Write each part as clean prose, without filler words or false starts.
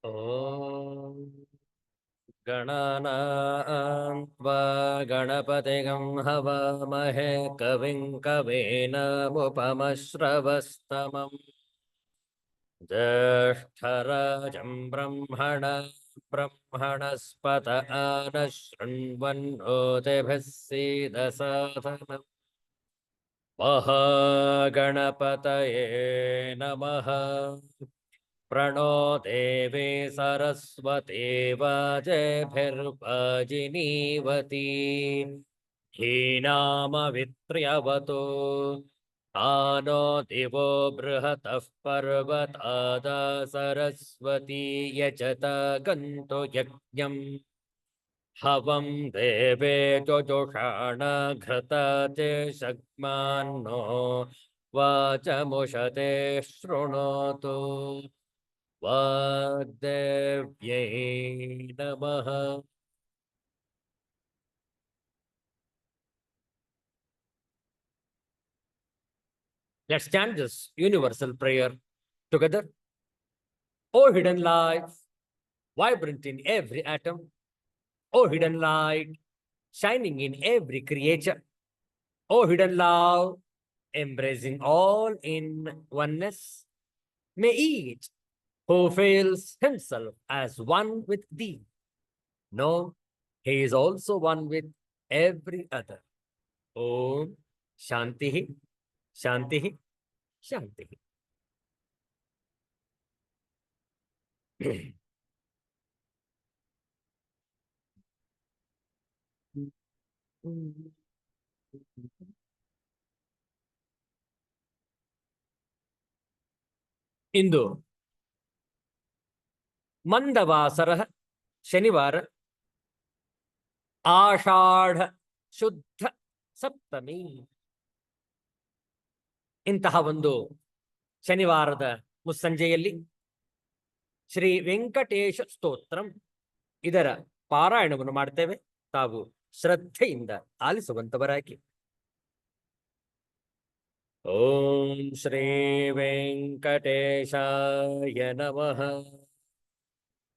ಓಂ ಗಣಾನಾಂ ತ್ವಾ ಗಣಪತಿಗಂ ಹವಾಮಹೇ ಕವಿಂ ಕವೀನ ಮುಪಮಶ್ರವಸ್ತಮಂ ಜ್ಯೇಷ್ಠರಾಜಂ ಬ್ರಹ್ಮಣಸ್ಪತ ಆನ ಶೃಣ್ವನ್ನೋತಿಭಿಃ ಸೀದಸಾದನಂ ಮಹಾಗಣಪತಯೇ ನಮಃ प्रणो देवी सरस्वती वाजेभिर्वाजिनीवती धीनामवित्र्यवतु आनो दिवो बृहतः पर्वतादा सरस्वती यजता गन्तु यज्ञम् हवं देवे जुजुषाण घृता च शग्मान्नो वाचमुषते शृणोतु वाग्देव्यै नमः. Let's chant this universal prayer together. O hidden life, vibrant in every atom, O hidden light, shining in every creature, O hidden love, embracing all in oneness, may each who feels himself as one with thee know he is also one with every other. Om Shantihi, Shantihi, Shantihi. ಇಂದು ಮಂದವಾಸರ ಶನಿವಾರ ಆಷಾಢ ಶುದ್ಧ ಸಪ್ತಮಿ. ಇಂತಹ ಒಂದು ಶನಿವಾರದ ಮುಸ್ಸಂಜೆಯಲ್ಲಿ ಶ್ರೀ ವೆಂಕಟೇಶ ಸ್ತೋತ್ರಂ ಇದರ ಪಾರಾಯಣವನ್ನು ಮಾಡ್ತೇವೆ. ತಾವು ಶ್ರದ್ಧೆಯಿಂದ ಆಲಿಸುವಂತವರಾಗಿ. ಓಂ ಶ್ರೀ ವೆಂಕಟೇಶಾಯ ನಮಃ.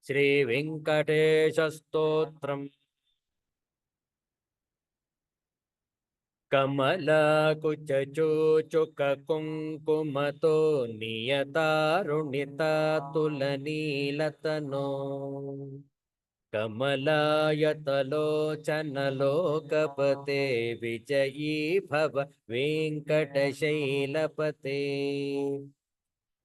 ಶ್ರೀ ವೆಂಕಟೇಶ ಸ್ತೋತ್ರಂ. ಕಮಲಕುಚೂಚುಕ ಕುಂಕುಮತೋ ನಿಯತಾರುಣಿತಾತುಲನೀಲತನೋ ಕಮಲಾಯತಲೋಚನಲೋಕಪತೆ ವಿಜಯೀ ಭವ ವೆಂಕಟಶೈಲಪತೆ.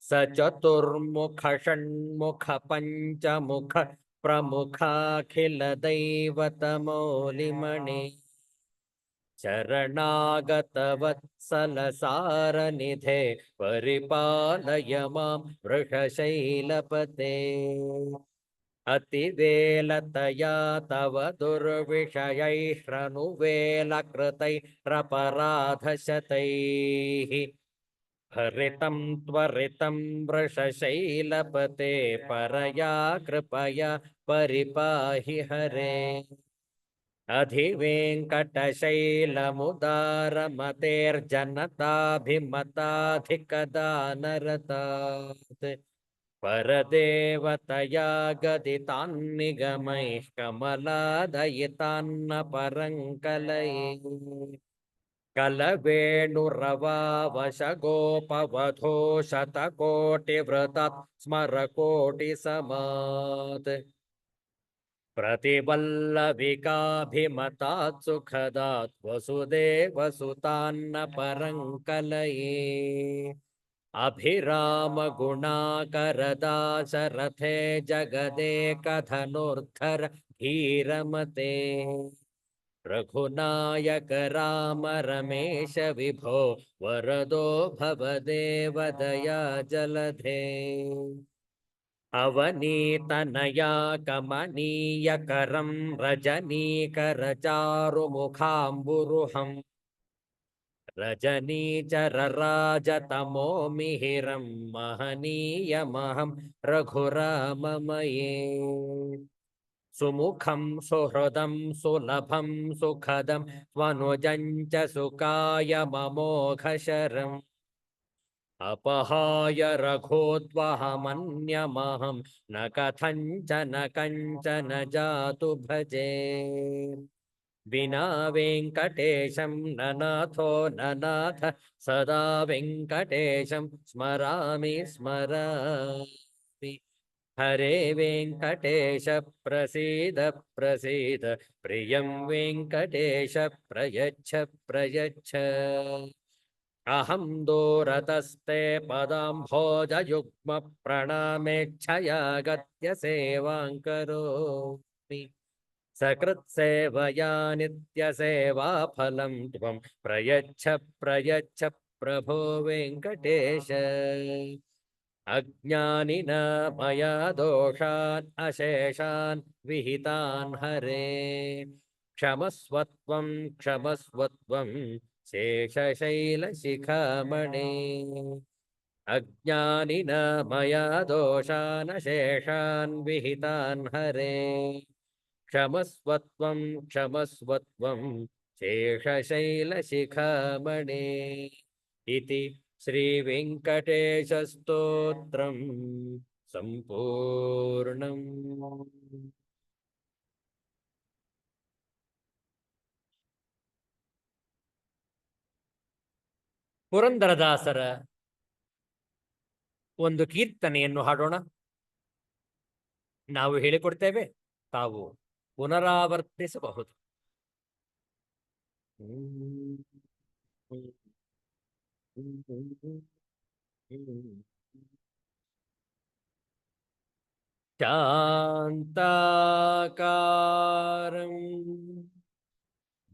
ಸಚತುರ್ಮುಖ ಷಣ್ಮುಖ ಪಂಚಮುಖ ಪ್ರಮುಖಾಖಿಲ ದೈವತಮೌಲಿಮಣಿ ಶರಣಾಗತ ವತ್ಸಲ ಸಾರನಿಧೆ ಪರಿಪಾಲಯ ಮಾಂ ವೃಷಶೈಲಪತೆ. ಅತಿವೇಲತಯಾ ತವ ದುರ್ವಿಷಯೈರನುವೇಲಕೃತೈರಪರಾಧಶತೈಃ ಹರಿತಂ ತ್ವರಿತಂ ವೃಷಶೈಲಪತೆ ಪರಯಾ ಕೃಪಯಾ ಪರಿಪಾಹಿ ಹರೇ. ಅಧಿವೇಂಕಟಶೈಲಮುದಾರಮತೇರ್ಜನತಾಭಿಮತಾಧಿಕದಾನರತಾತ್ ಪರದೇವತಯಾ ಗದಿತಾನ್ನಿಗಮೈಃ ಕಮಲಾದಯಿತಾನ್ನ ಪರಂಕಲಯೇ. ಕಲವೇಣುರವಾವಶಗೋಪವಧೋ ಶತಕೋಟಿವೃತಾತ್ ಸ್ಮರಕೋಟಿಸಮಾತ್ प्रतिवल्लविकाभिमतात् सुखदात् वसुदेवसुतान्न परङ्कलये. अभिरामगुणाकरदाशरथे जगदेकधनुर्धर धीरमते. रघुनायक राम रमेश विभो वरदो भवदेवदया जलधे. ಅವನೀತನಯಾ ಕಮನೀಯಕರಂ ರಜನೀಕರ ಚಾರುಮುಖಾಂಬುರುಹಂ ರಜನೀಚರರಾಜತಮೋ ಮಿಹಿರಂ ಮಹನೀಯಮಹಂ ರಘುರಾಮಮಯೇ. ಸುಮುಖಂ ಸುಹೃದಂ ಸುಲಭಂ ಸುಖದಂ ಸ್ವನುಜಂಚ ಸುಖಾಯ ಮಮೋಘಶರಂ अपहाय रघोत्वहमन्यमहं न कथञ्चन कञ्चन जातु भजे विना वेङ्कटेशं ननाथो ननाथ सदा वेङ्कटेशं स्मरामि स्मरामि हरे वेङ्कटेश प्रसीद प्रसीद प्रियं वेङ्कटेश प्रयच्छ प्रयच्छ अहं दूरतस्ते पदाम्भोजयुग्मप्रणामेच्छया गत्य सेवां करोमि सकृत्सेवया नित्यसेवाफलं त्वं प्रयच्छ प्रयच्छ प्रभो वेङ्कटेश अज्ञानिना मया दोषान् अशेषान् विहितान् हरे क्षमस्वत्वं क्षमस्वत्वं शेषशैलशिखामणे अज्ञानिना मया दोषान् अशेषान् विहितान् हरे क्षमस्वत्वं क्षमस्वत्वं शेषशैलशिखामणे इति श्रीवेङ्कटेशस्तोत्रं सम्पूर्णम् ಪುರಂದರದಾಸರ ಒಂದು ಕೀರ್ತನೆಯನ್ನು ಹಾಡೋಣ. ನಾವು ಹೇಳಿಕೊಡ್ತೇವೆ, ತಾವು ಪುನರಾವರ್ತಿಸಬಹುದು. ಶಾಂತಾಕಾರಂ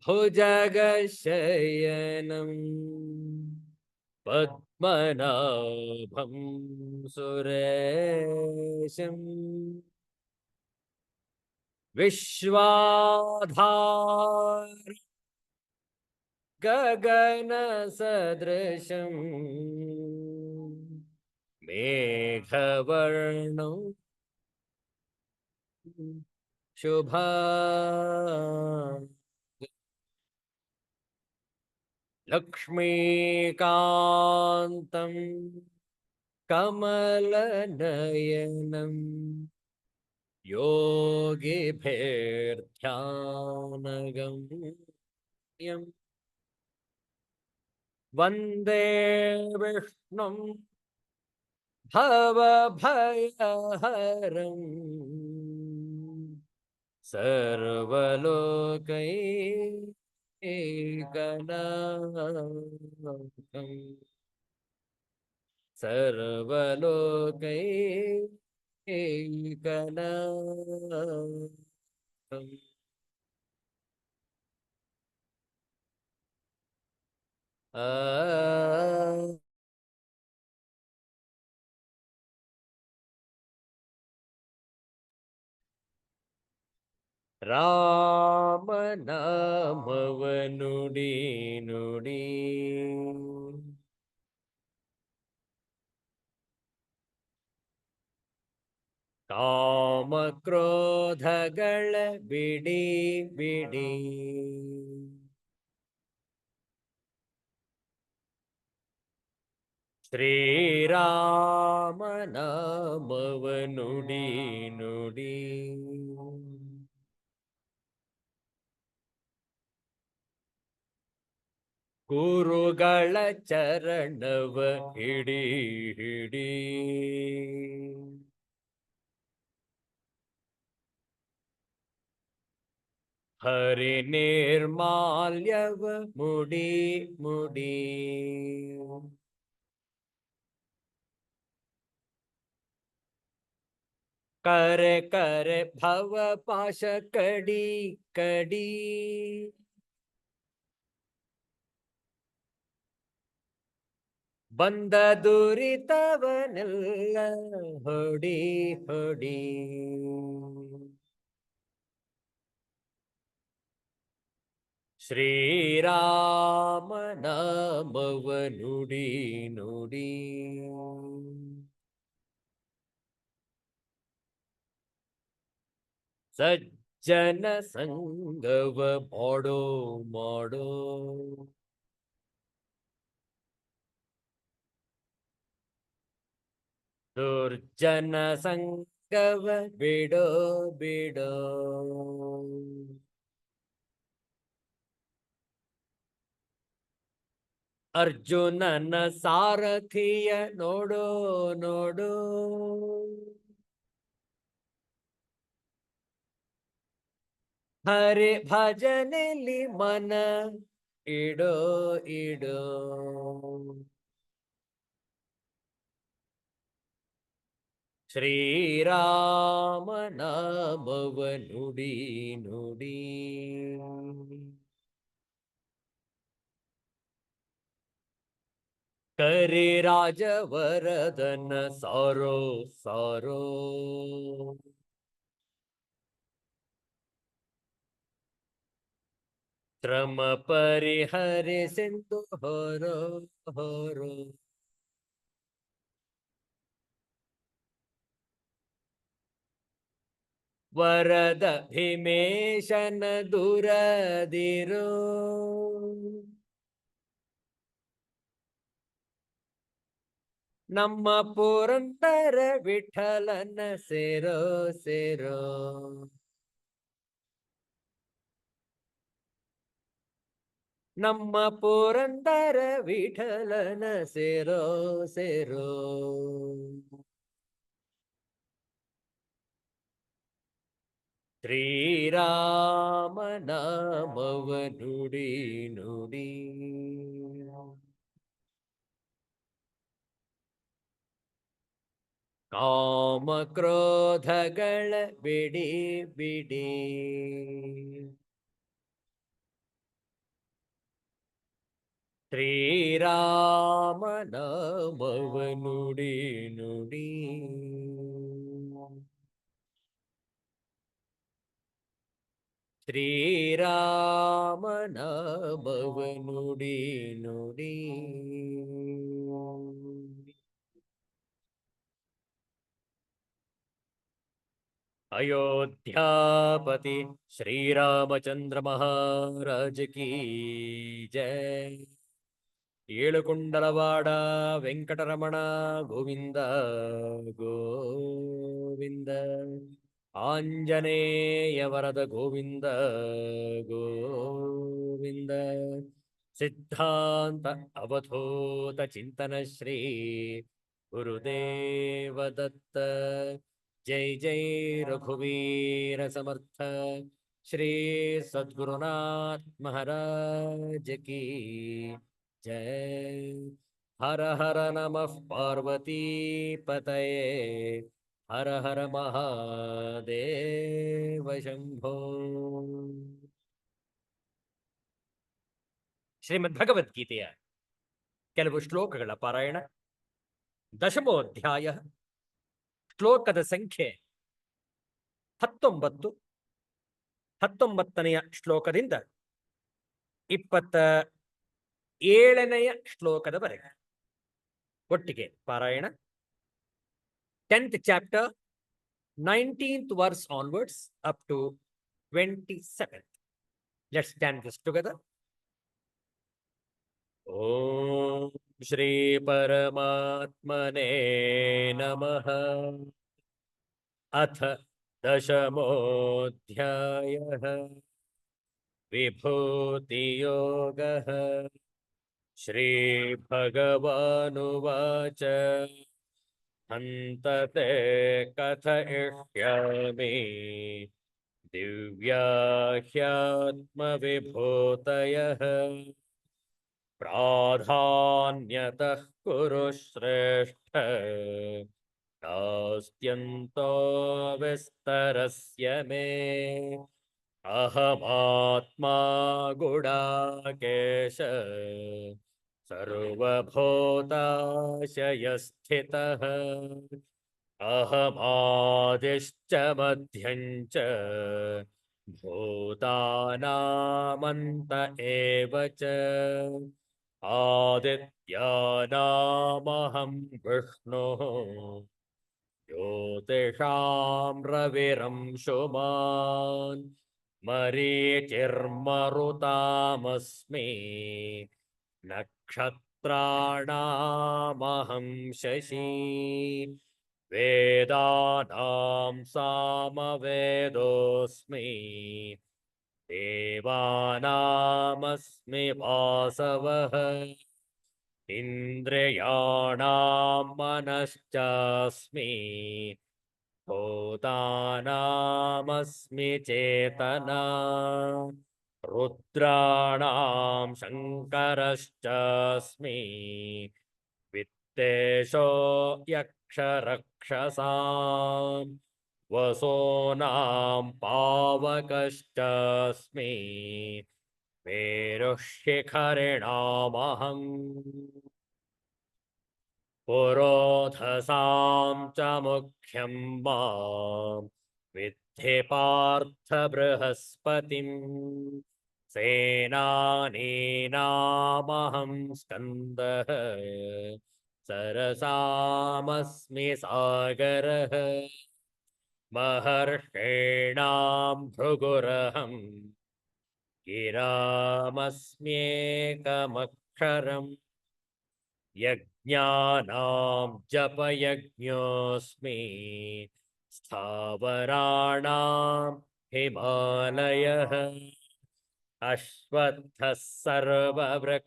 ಭುಜಗಶಯನಂ ಪದ್ಮನಾಭಂ ಸುರೇಶಂ ವಿಶ್ವಾಧಾರ ಗಗನ ಸದೃಶಂ ಮೇಘವರ್ಣಂ ಶುಭಾ ಲಕ್ಷ್ಮೀಕಾಂತಂ ಕಮಲನಯನಂ ಯೋಗಿಭಿರ್ಧ್ಯಾನಗಮ್ಯಂ ವಂದೇ ವಿಷ್ಣುಂ ಭವಭಯಹರಂ ಸರ್ವಲೋಕೈಕನಾಥಂ ಸರ್ವಲೋಕೈಕನಾಥಂ ಆ ರಾಮನಾಮವ ನುಡಿ ನುಡಿ ಕಾಮಕ್ರೋಧಗಳ ಬಿಡಿ ಬಿಡಿ ಶ್ರೀರಾಮನಾಮವ ನುಡಿ ನುಡಿ ಗುರುಗಳ ಚರಣವ ಹಿಡಿ ಹಿಡಿ ಹರಿ ನಿರ್ಮಾಲ್ಯವ ಮುಡಿ ಮುಡಿ ಕರೆ ಕರೆ ಭವ ಪಾಶ ಕಡಿ ಕಡಿ ಬಂದ ದುರಿತವನೆಲ್ಲ ಹೊಡಿ ಹೊಡಿ ಶ್ರೀರಾಮನಾಮವ ನುಡಿ ನುಡಿ ಸಜ್ಜನ ಸಂಗವ ಮಾಡೋ ಮಾಡೋ ದುರ್ಜನ ಸಂಗವ ಬಿಡೋ ಬಿಡೋ. ಅರ್ಜುನನ ಸಾರಥಿಯ ನೋಡೋ ನೋಡೋ. ಹರಿ ಭಜನೆಲಿ ಮನ ಇಡೋ ಇಡೋ. ಶ್ರೀರಾಮ ನಾಮವ ನುಡಿ ನುಡಿ. ಕರಿ ರಾಜವರದನ ಸಾರೋ ಸಾರೋ. ಶ್ರಮ ಪರಿಹರಿಸಿಂದು ಹೊರೋ ಹೊರೋ. ವರದ ಭೀಮೇಶನ ದುರದಿರೋ. ನಮ್ಮ ಪುರಂದರ ವಿಠಲನ ಸೇರೋ ಸೇರೋ. ನಮ್ಮ ಪುರಂದರ ವಿಠಲನ ಸೇರೋ ಸೇರೋ. ಶ್ರೀರಾಮ ನಾಮವ ನುಡಿ ನುಡಿ. ಕಾಮ ಕ್ರೋಧಗಳ ಬಿಡಿ ಬಿಡಿ. ಶ್ರೀರಾಮ ನಾಮವ ನುಡಿ ನುಡಿ. ಶ್ರೀರಾಮ ನಾಮವ ನುಡಿ ನುಡಿ. ಅಯೋಧ್ಯಾಪತಿ ಶ್ರೀರಾಮಚಂದ್ರ ಮಹಾರಾಜ ಕೀ ಜಯ. ಏಳುಕೊಂಡಲವಾಡ ವೆಂಕಟರಮಣ ಗೋವಿಂದ ಗೋವಿಂದ. ಆಂಜನೇಯ ವರದ ಗೋವಿಂದ ಗೋವಿಂದ. ಸಿದ್ಧಾಂತ ಅವಧೂತ ಚಿಂತನ ಶ್ರೀ ಗುರುದೇವ ದತ್ತ. ಜೈ ಜೈ ರಘುವೀರ ಸಮರ್ಥ ಶ್ರೀ ಸದ್ಗುರುನಾಥ ಮಹಾರಾಜ ಕೀ ಜಯ. ಹರ ಹರ ನಮಃ ಪಾರ್ವತೀ ಪತಯೇ. ಹರ ಹರ ಮಹಾದೇವ ಶಂಭೋ. ಶ್ರೀಮದ್ ಭಗವದ್ಗೀತೆಯ ಕೆಲವು ಶ್ಲೋಕಗಳ ಪಾರಾಯಣ. ದಶಮೋಧ್ಯಾಯ, ಶ್ಲೋಕದ ಸಂಖ್ಯೆ 19. 19ನೆಯ ಶ್ಲೋಕದಿಂದ 27ನೆಯ ಶ್ಲೋಕದವರೆಗೆ ಒಟ್ಟಿಗೆ ಪಾರಾಯಣ. 10th chapter, 19th verse onwards up to 27th. Let's stand this together. Om Shri Paramatmane Namaha. Ath Dashamodhyayah Vibhuti Yogah. Shri Bhagavanuvacha Hantate Kathayishyami Divyahyatma Vibhutayah. Pradhanyatah Kuru Shrestha Nastyanto Vistarasya Me. Ahamatma Gudakesha Sarvabhutashayasthitah. Ahamadischa Madhyancha Bhutanamanta evacha. Adityanamaham Vishnu Jyotisham Raviram Shuman. Marichirmarutamasmi Nakshatranamaham Shashi. वेदानां सामवेदोऽस्मि देवानामस्मि वासवः इन्द्रियाणां मनश्चास्मि भूतानामस्मि चेतना रुद्राणां शङ्करश्चास्मि वित्तेषो यक्षरक्षसां वसूनां पावकश्चास्मि मेरुः शिखरिणामहम् पुरोधसां च मुख्यं मां विद्धि पार्थ बृहस्पतिम् सेनानीनामहं स्कन्दः सरसामस्मि सागरः महर्षीणां भृगुरहं गिरामस्म्येकमक्षरम् यज्ञानां जपयज्ञोऽस्मि स्थावराणां हिमालयः अश्वत्थः सर्ववृक्षाणां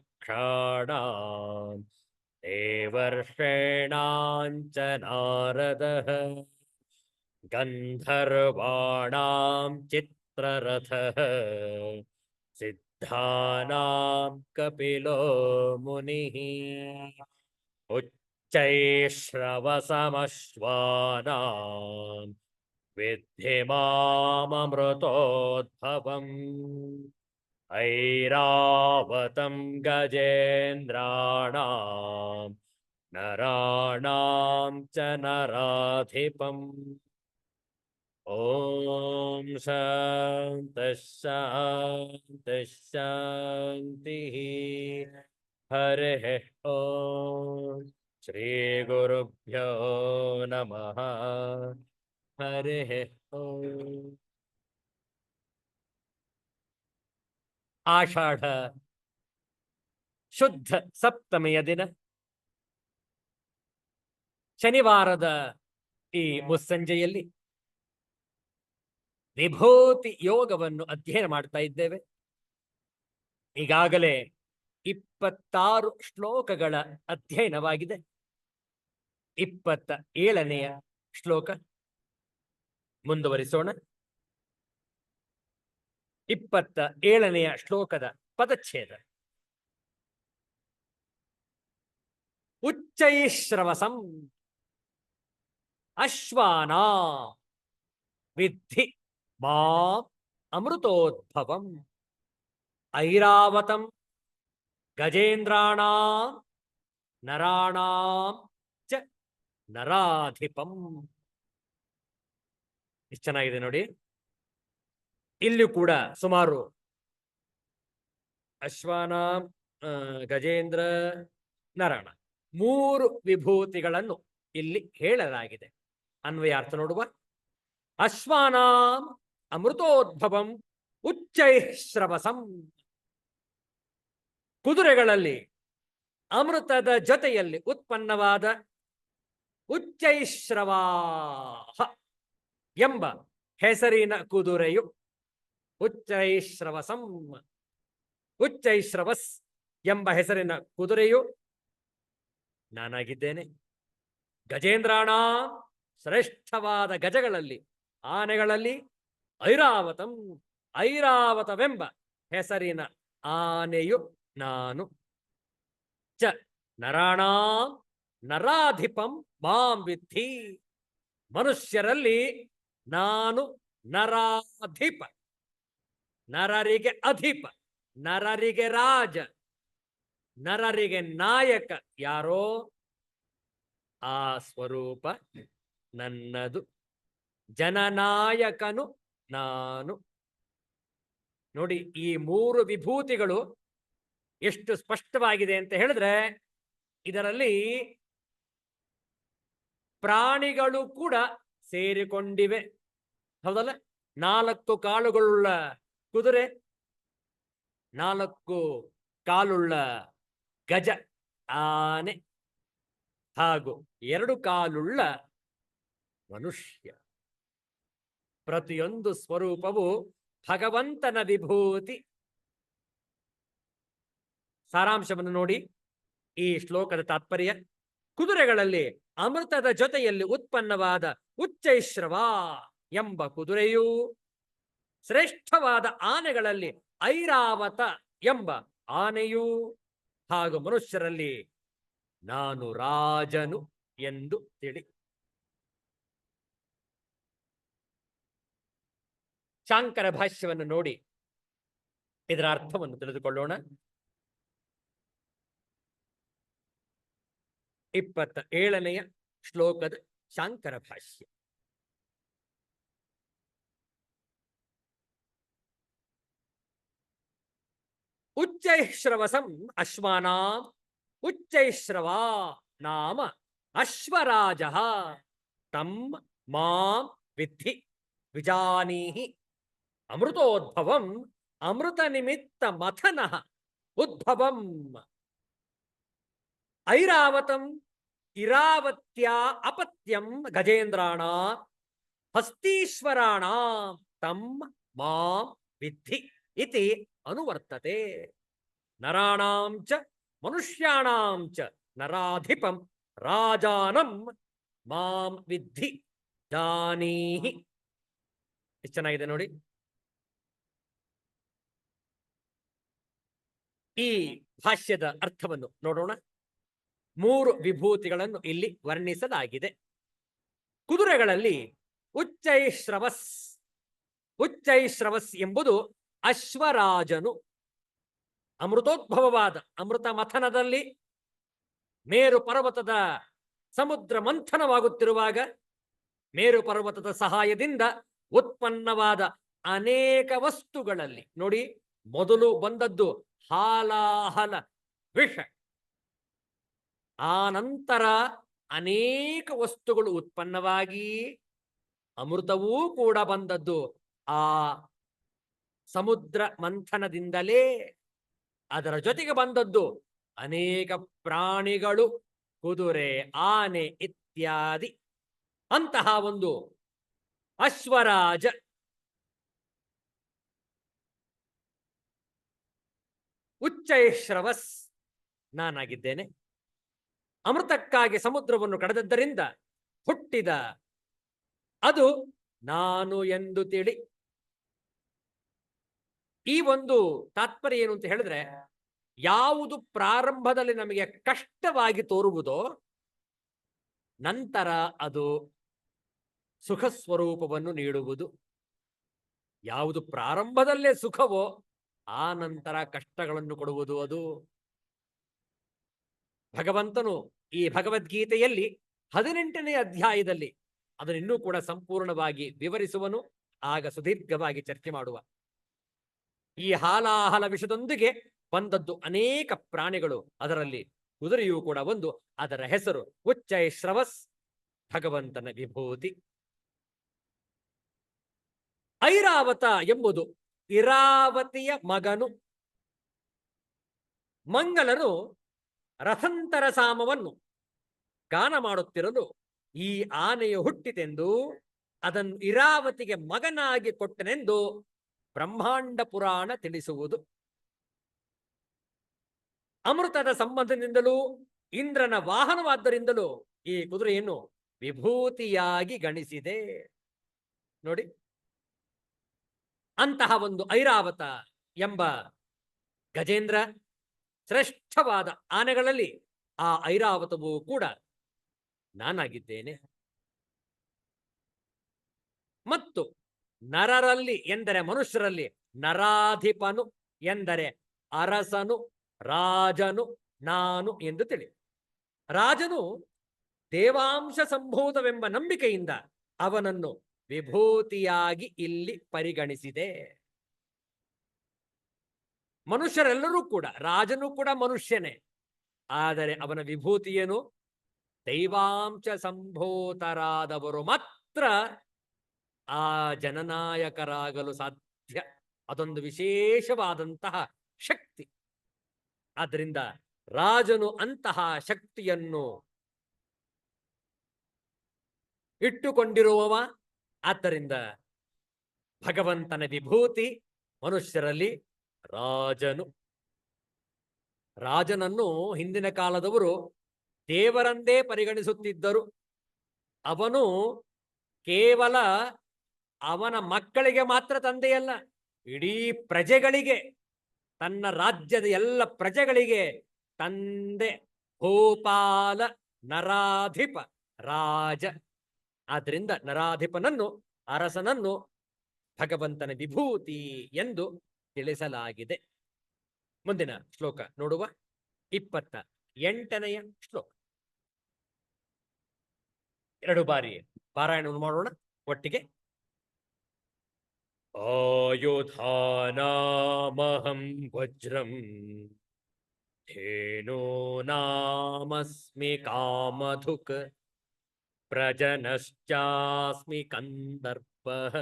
देवर्षीणां च नारदः गन्धर्वाणां चित्ररथः सिद्धानां कपिलो मुनिः उच्चैश्रवसमश्वानां विद्धि माममृतोद्भवम् ऐरावतं गजेन्द्राणां नराणां च नराधिपम् ॐ शान्तिः शान्तिः शान्तिः हरिः ॐ श्रीगुरुभ्यो नमः हरिः ॐ ಆಷಾಢ ಶುದ್ಧ ಸಪ್ತಮಿಯ ದಿನ ಶನಿವಾರದ ಈ ಮುಸ್ಸಂಜೆಯಲ್ಲಿ ವಿಭೂತಿ ಯೋಗವನ್ನು ಅಧ್ಯಯನ ಮಾಡ್ತಾ ಇದ್ದೇವೆ. ಈಗಾಗಲೇ 26 ಶ್ಲೋಕಗಳ ಅಧ್ಯಯನವಾಗಿದೆ. 27ನೆಯ ಶ್ಲೋಕ ಮುಂದುವರಿಸೋಣ. 27ನೆಯ ಶ್ಲೋಕದ ಪದಚ್ಛೇದ. ಉಚ್ಚೈಶ್ರವಸಂ ಅಶ್ವಾನಾ ವಿದ್ಧಿ ಮಾಂ ಅಮೃತೋದ್ಭವಂ ಐರಾವತಂ ಗಜೇಂದ್ರಾಣಾಂ ನರಾಣಾಂ ಚ ನರಾಧಿಪಂ. ಎಷ್ಟು ಚೆನ್ನಾಗಿದೆ ನೋಡಿ. ಇಲ್ಲೂ ಕೂಡ ಸುಮಾರು ಅಶ್ವಾನಾಂ ಗಜೇಂದ್ರ ನರಾಣ 3 ವಿಭೂತಿಗಳನ್ನು ಇಲ್ಲಿ ಹೇಳಲಾಗಿದೆ. ಅನ್ವಯಾರ್ಥ ನೋಡುವ. ಅಶ್ವಾನಾಂ ಅಮೃತೋದ್ಭವಂ ಉಚ್ಚೈಶ್ರವಸಂ. ಕುದುರೆಗಳಲ್ಲಿ ಅಮೃತದ ಜೊತೆಯಲ್ಲಿ ಉತ್ಪನ್ನವಾದ ಉಚ್ಚೈಶ್ರವಾಹ ಎಂಬ ಹೆಸರಿನ ಕುದುರೆಯು ಉಚ್ಚೈಶ್ರವಸಂ ಉಚ್ಚೈಶ್ರವಸ್ ಎಂಬ ಹೆಸರಿನ ಕುದುರೆಯು ನಾನಾಗಿದ್ದೇನೆ. ಗಜೇಂದ್ರಾಣ ಶ್ರೇಷ್ಠವಾದ ಗಜಗಳಲ್ಲಿ ಆನೆಗಳಲ್ಲಿ ಐರಾವತಂ ಐರಾವತವೆಂಬ ಹೆಸರಿನ ಆನೆಯು ನಾನು. ಚ ನರಾಣ ನರಾಧಿಪಂ ಮಾಂ ವಿದ್ಧಿ. ಮನುಷ್ಯರಲ್ಲಿ ನಾನು ನರಾಧಿಪ, ನರರಿಗೆ ಅಧಿಪ, ನರರಿಗೆ ರಾಜ, ನರರಿಗೆ ನಾಯಕ. ಯಾರೋ ಆ ಸ್ವರೂಪ ನನ್ನದು. ಜನನಾಯಕನು ನಾನು. ನೋಡಿ, ಈ 3 ವಿಭೂತಿಗಳು ಎಷ್ಟು ಸ್ಪಷ್ಟವಾಗಿದೆ ಅಂತ ಹೇಳಿದ್ರೆ, ಇದರಲ್ಲಿ ಪ್ರಾಣಿಗಳು ಕೂಡ ಸೇರಿಕೊಂಡಿವೆ. ಹೌದಲ್ಲ? 4 ಕಾಲುಗಳುಳ್ಳ ಕುದುರೆ, 4 ಕಾಲುಳ್ಳ ಗಜ ಆನೆ ಹಾಗೂ 2 ಕಾಲುಳ್ಳ ಮನುಷ್ಯ. ಪ್ರತಿಯೊಂದು ಸ್ವರೂಪವು ಭಗವಂತನ ವಿಭೂತಿ. ಸಾರಾಂಶವನ್ನು ನೋಡಿ. ಈ ಶ್ಲೋಕದ ತಾತ್ಪರ್ಯ: ಕುದುರೆಗಳಲ್ಲಿ ಅಮೃತದ ಜೊತೆಯಲ್ಲಿ ಉತ್ಪನ್ನವಾದ ಉಚ್ಚೈಶ್ರವ ಎಂಬ ಕುದುರೆಯೂ, ಶ್ರೇಷ್ಠವಾದ ಆನೆಗಳಲ್ಲಿ ಐರಾವತ ಎಂಬ ಆನೆಯೂ, ಹಾಗೂ ಮನುಷ್ಯರಲ್ಲಿ ನಾನು ರಾಜನು ಎಂದು ತಿಳಿ. ಶಾಂಕರ ಭಾಷ್ಯವನ್ನು ನೋಡಿ ಇದರ ಅರ್ಥವನ್ನು ತಿಳಿದುಕೊಳ್ಳೋಣ. 27ನೆಯ ಶ್ಲೋಕದ ಶಾಂಕರ ಭಾಷ್ಯ. ಉಚ್ಚೈಶ್ರವಸಂ ಅಶ್ವಾನಾಂ ಉಚ್ಚೈಶ್ರವಾ ನಾಮ ಅಶ್ವರಾಜಃ ತಂ ಮಾಂ ವಿದ್ಧಿ ವಿಜಾನೀಹಿ ಅಮೃತೋದ್ಭವಂ ಅಮೃತ ನಿಮಿತ್ತ ಮಥನಃ ಉದ್ಭವಂ ಐರಾವತಂ ಇರಾವತ್ಯಾ ಅಪತ್ಯಂ ಗಜೇಂದ್ರಾಣ ಹಸ್ತೀಶ್ವರಾಣ ತಂ ಮಾಂ ವಿದ್ಧಿ ಇತಿ ಅನುವರ್ತತೆ. ನರಾಣಾಂ ಚ ಮನುಷ್ಯಾಣಾಂ ಚ ನರಾಧಿಪಂ ರಾಜಾನಂ ಮಾಂ ವಿದ್ಧಿ ಜಾನೀಹಿ. ಎಷ್ಟು ಚೆನ್ನಾಗಿದೆ ನೋಡಿ. ಈ ಭಾಷ್ಯದ ಅರ್ಥವನ್ನು ನೋಡೋಣ. 3 ವಿಭೂತಿಗಳನ್ನು ಇಲ್ಲಿ ವರ್ಣಿಸಲಾಗಿದೆ. ಕುದುರೆಗಳಲ್ಲಿ ಉಚ್ಚೈಶ್ರವಸ್. ಉಚ್ಚೈಶ್ರವಸ್ ಎಂಬುದು ಅಶ್ವರಾಜನು. ಅಮೃತೋದ್ಭವವಾದ ಅಮೃತ ಮಥನದಲ್ಲಿ ಮೇರು ಪರ್ವತದ ಸಮುದ್ರ ಮಂಥನವಾಗುತ್ತಿರುವಾಗ ಮೇರು ಪರ್ವತದ ಸಹಾಯದಿಂದ ಉತ್ಪನ್ನವಾದ ಅನೇಕ ವಸ್ತುಗಳಲ್ಲಿ ನೋಡಿ, ಮೊದಲು ಬಂದದ್ದು ಹಾಲಾಹಲ ವಿಷ, ಆ ನಂತರ ಅನೇಕ ವಸ್ತುಗಳು ಉತ್ಪನ್ನವಾಗಿ ಅಮೃತವೂ ಕೂಡ ಬಂದದ್ದು ಆ ಸಮುದ್ರ ಮಂಥನದಿಂದಲೇ. ಅದರ ಜೊತೆಗೆ ಬಂದದ್ದು ಅನೇಕ ಪ್ರಾಣಿಗಳು, ಕುದುರೆ, ಆನೆ ಇತ್ಯಾದಿ. ಅಂತಹ ಒಂದು ಅಶ್ವರಾಜ ಉಚ್ಚೈಶ್ರವಸ್ ನಾನಾಗಿದ್ದೇನೆ. ಅಮೃತಕ್ಕಾಗಿ ಸಮುದ್ರವನ್ನು ಕಳೆದದ್ದರಿಂದ ಹುಟ್ಟಿದ ಅದು ನಾನು ಎಂದು ತಿಳಿ. ಈ ಒಂದು ತಾತ್ಪರ್ಯ ಏನು ಅಂತ ಹೇಳಿದ್ರೆ, ಯಾವುದು ಪ್ರಾರಂಭದಲ್ಲಿ ನಮಗೆ ಕಷ್ಟವಾಗಿ ತೋರುವುದೋ ನಂತರ ಅದು ಸುಖ ಸ್ವರೂಪವನ್ನು ನೀಡುವುದು. ಯಾವುದು ಪ್ರಾರಂಭದಲ್ಲೇ ಸುಖವೋ ಆ ನಂತರ ಕಷ್ಟಗಳನ್ನು ಕೊಡುವುದು ಅದು. ಭಗವಂತನು ಈ ಭಗವದ್ಗೀತೆಯಲ್ಲಿ 18ನೇ ಅಧ್ಯಾಯದಲ್ಲಿ ಅದನ್ನಿನ್ನೂ ಕೂಡ ಸಂಪೂರ್ಣವಾಗಿ ವಿವರಿಸುವನು. ಆಗ ಸುದೀರ್ಘವಾಗಿ ಚರ್ಚೆ ಮಾಡುವ. ಈ ಹಾಲಾಹಲ ವಿಷದೊಂದಿಗೆ ಬಂದದ್ದು ಅನೇಕ ಪ್ರಾಣಿಗಳು, ಅದರಲ್ಲಿ ಕುದುರೆಯೂ ಕೂಡ ಒಂದು. ಅದರ ಹೆಸರು ಉಚ್ಚೈಶ್ರವಸ್, ಭಗವಂತನ ವಿಭೂತಿ. ಐರಾವತ ಎಂಬುದು ಇರಾವತಿಯ ಮಗನು. ಮಂಗಲನು ರಥಂತರ ಸಾಮವನ್ನು ಗಾನ ಮಾಡುತ್ತಿರಲು ಈ ಆನೆಯು ಹುಟ್ಟಿತೆಂದು ಅದನ್ನು ಇರಾವತಿಗೆ ಮಗನಾಗಿ ಕೊಟ್ಟನೆಂದು ಬ್ರಹ್ಮಾಂಡ ಪುರಾಣ ತಿಳಿಸುವುದು. ಅಮೃತದ ಸಂಬಂಧದಿಂದಲೂ ಇಂದ್ರನ ವಾಹನವಾದ್ದರಿಂದಲೂ ಈ ಕುದುರೆಯನ್ನು ವಿಭೂತಿಯಾಗಿ ಗಣಿಸಿದೆ ನೋಡಿ. ಅಂತಹ ಒಂದು ಐರಾವತ ಎಂಬ ಗಜೇಂದ್ರ, ಶ್ರೇಷ್ಠವಾದ ಆನೆಗಳಲ್ಲಿ ಆ ಐರಾವತವೂ ಕೂಡ ನಾನಾಗಿದ್ದೇನೆ. ಮತ್ತು ನರರಲ್ಲಿ ಎಂದರೆ ಮನುಷ್ಯರಲ್ಲಿ ನರಾಧಿಪನು ಎಂದರೆ ಅರಸನು, ರಾಜನು ನಾನು ಎಂದು ತಿಳಿ. ರಾಜನು ದೇವಾಂಶ ಸಂಭೂತವೆಂಬ ನಂಬಿಕೆಯಿಂದ ಅವನನ್ನು ವಿಭೂತಿಯಾಗಿ ಇಲ್ಲಿ ಪರಿಗಣಿಸಿದೆ. ಮನುಷ್ಯರೆಲ್ಲರೂ ಕೂಡ, ರಾಜನು ಕೂಡ ಮನುಷ್ಯನೇ, ಆದರೆ ಅವನ ವಿಭೂತಿಯೇನು? ದೈವಾಂಶ ಸಂಭೂತರಾದವರು ಮಾತ್ರ ಆ ಜನನಾಯಕರಾಗಲು ಸಾಧ್ಯ. ಅದೊಂದು ವಿಶೇಷವಾದಂತಹ ಶಕ್ತಿ. ಆದ್ದರಿಂದ ರಾಜನು ಅಂತಹ ಶಕ್ತಿಯನ್ನು ಇಟ್ಟುಕೊಂಡಿರುವವ. ಆದ್ದರಿಂದ ಭಗವಂತನ ವಿಭೂತಿ ಮನುಷ್ಯರಲ್ಲಿ ರಾಜನು. ರಾಜನನ್ನು ಹಿಂದಿನ ಕಾಲದವರು ದೇವರಂದೇ ಪರಿಗಣಿಸುತ್ತಿದ್ದರು. ಅವನು ಕೇವಲ ಅವನ ಮಕ್ಕಳಿಗೆ ಮಾತ್ರ ತಂದೆಯಲ್ಲ, ಇಡೀ ಪ್ರಜೆಗಳಿಗೆ, ತನ್ನ ರಾಜ್ಯದ ಎಲ್ಲ ಪ್ರಜೆಗಳಿಗೆ ತಂದೆ, ಭೂಪಾಲ, ನರಾಧಿಪ, ರಾಜ. ಆದ್ರಿಂದ ನರಾಧಿಪನನ್ನು, ಅರಸನನ್ನು ಭಗವಂತನ ವಿಭೂತಿ ಎಂದು ತಿಳಿಸಲಾಗಿದೆ. ಮುಂದಿನ ಶ್ಲೋಕ ನೋಡುವ. 28ನೆಯ ಶ್ಲೋಕ. 2 ಬಾರಿ ಪಾರಾಯಣವನ್ನು ಮಾಡೋಣ ಒಟ್ಟಿಗೆ. ಆಯುಧಾನಾಮಹಂ ವಜ್ರಂ ಧೇನೂನಾಮಸ್ಮಿ ಕಾಮಧುಕ್ ಪ್ರಜನಶ್ಚಾಸ್ಮಿ ಕಂದರ್ಪಃ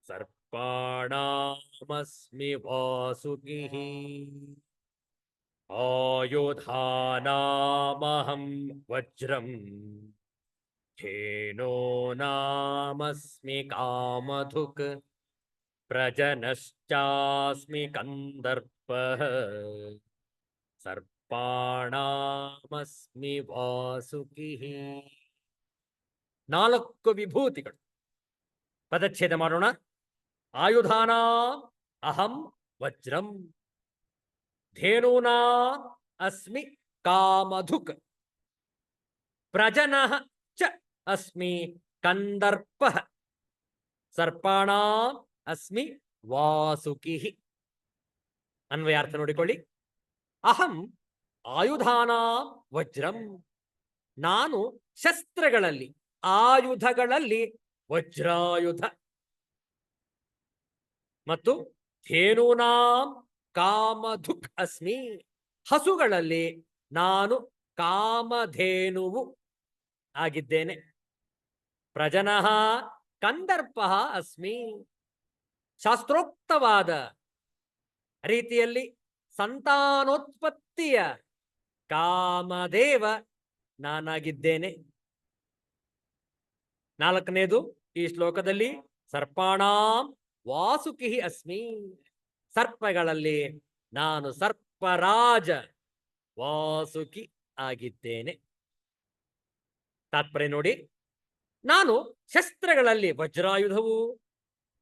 ಸರ್ಪಾಣಾಮಸ್ಮಿ ವಾಸುಕಿಃ. ಆಯುಧಾನಾಮಹಂ ವಜ್ರಂ ಧೇನೂನಾಮಸ್ಮಿ ಕಾಮಧುಕ್ ಪ್ರಜನಶ್ಚಾಸ್ಮಿ ಕಂದರ್ಪಃ ಸರ್ಪಾಣಾಮಸ್ಮಿ ವಾಸುಕಿಃ. 4 ವಿಭೂತಿಗಳು. ಪದಚ್ಛೇದ ಮಾಡೋಣ. ಆಯುಧಾನಾಂ ಅಹಂ ವಜ್ರಂ ಧೇನೂನಾಂ ಅಸ್ಮಿ ಕಾಮಧುಕ್ ಪ್ರಜನಃ ಚ ಅಸ್ಮಿ ಕಂದರ್ಪಃ ಸರ್ಪಾಣಾಂ ಅಸ್ಮಿ ವಾಸುಕಿಃ. ಅನ್ವಯಾರ್ಥ ನೋಡಿಕೊಳ್ಳಿ. ಅಹಂ ಆಯುಧಾನಾಂ ವಜ್ರಂ, ನಾನು ಶಸ್ತ್ರಗಳಲ್ಲಿ, ಆಯುಧಗಳಲ್ಲಿ ವಜ್ರಾಯುಧ. ಮತ್ತು ಧೇನೂನಾಂ ಕಾಮಧುಕ್ ಅಸ್ಮಿ, ಹಸುಗಳಲ್ಲಿ ನಾನು ಕಾಮಧೇನುವು ಆಗಿದ್ದೇನೆ. ಪ್ರಜನಃ ಕಂದರ್ಪಃ ಅಸ್ಮಿ, ಶಾಸ್ತ್ರೋಕ್ತವಾದ ರೀತಿಯಲ್ಲಿ ಸಂತಾನೋತ್ಪತ್ತಿಯ ಕಾಮದೇವ ನಾನಾಗಿದ್ದೇನೆ. 4ನೇದು ಈ ಶ್ಲೋಕದಲ್ಲಿ ಸರ್ಪಾಣಾಂ ವಾಸುಕಿಃ ಅಸ್ಮಿ, ಸರ್ಪಗಳಲ್ಲಿ ನಾನು ಸರ್ಪರಾಜ ವಾಸುಕಿ ಆಗಿದ್ದೇನೆ. ತಾತ್ಪರ್ಯ ನೋಡಿ. ನಾನು ಶಸ್ತ್ರಗಳಲ್ಲಿ ವಜ್ರಾಯುಧವು,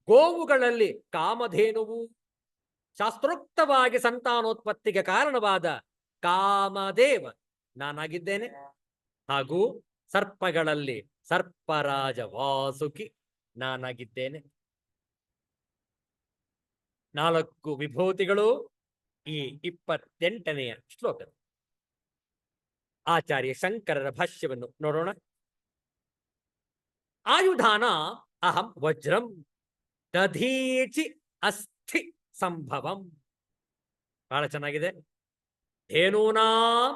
ಗೋವುಗಳಲ್ಲಿ ಕಾಮಧೇನುವು, ಶಾಸ್ತ್ರೋಕ್ತವಾಗಿ ಸಂತಾನೋತ್ಪತ್ತಿಗೆ ಕಾರಣವಾದ ಕಾಮದೇವ ನಾನಾಗಿದ್ದೇನೆ. ಹಾಗೂ ಸರ್ಪಗಳಲ್ಲಿ ಸರ್ಪರಾಜ ವಾಸುಕಿ ನಾನಾಗಿದ್ದೇನೆ. 4 ವಿಭೂತಿಗಳು ಈ 28ನೆಯ ಶ್ಲೋಕ. ಆಚಾರ್ಯ ಶಂಕರರ ಭಾಷ್ಯವನ್ನು ನೋಡೋಣ. ಆಯುಧಾನ ಅಹಂ ವಜ್ರಂ ದಧೀಚಿ ಅಸ್ಥಿ ಸಂಭವಂ. ಬಹಳ ಚೆನ್ನಾಗಿದೆ. ಧೇನೂನಾಂ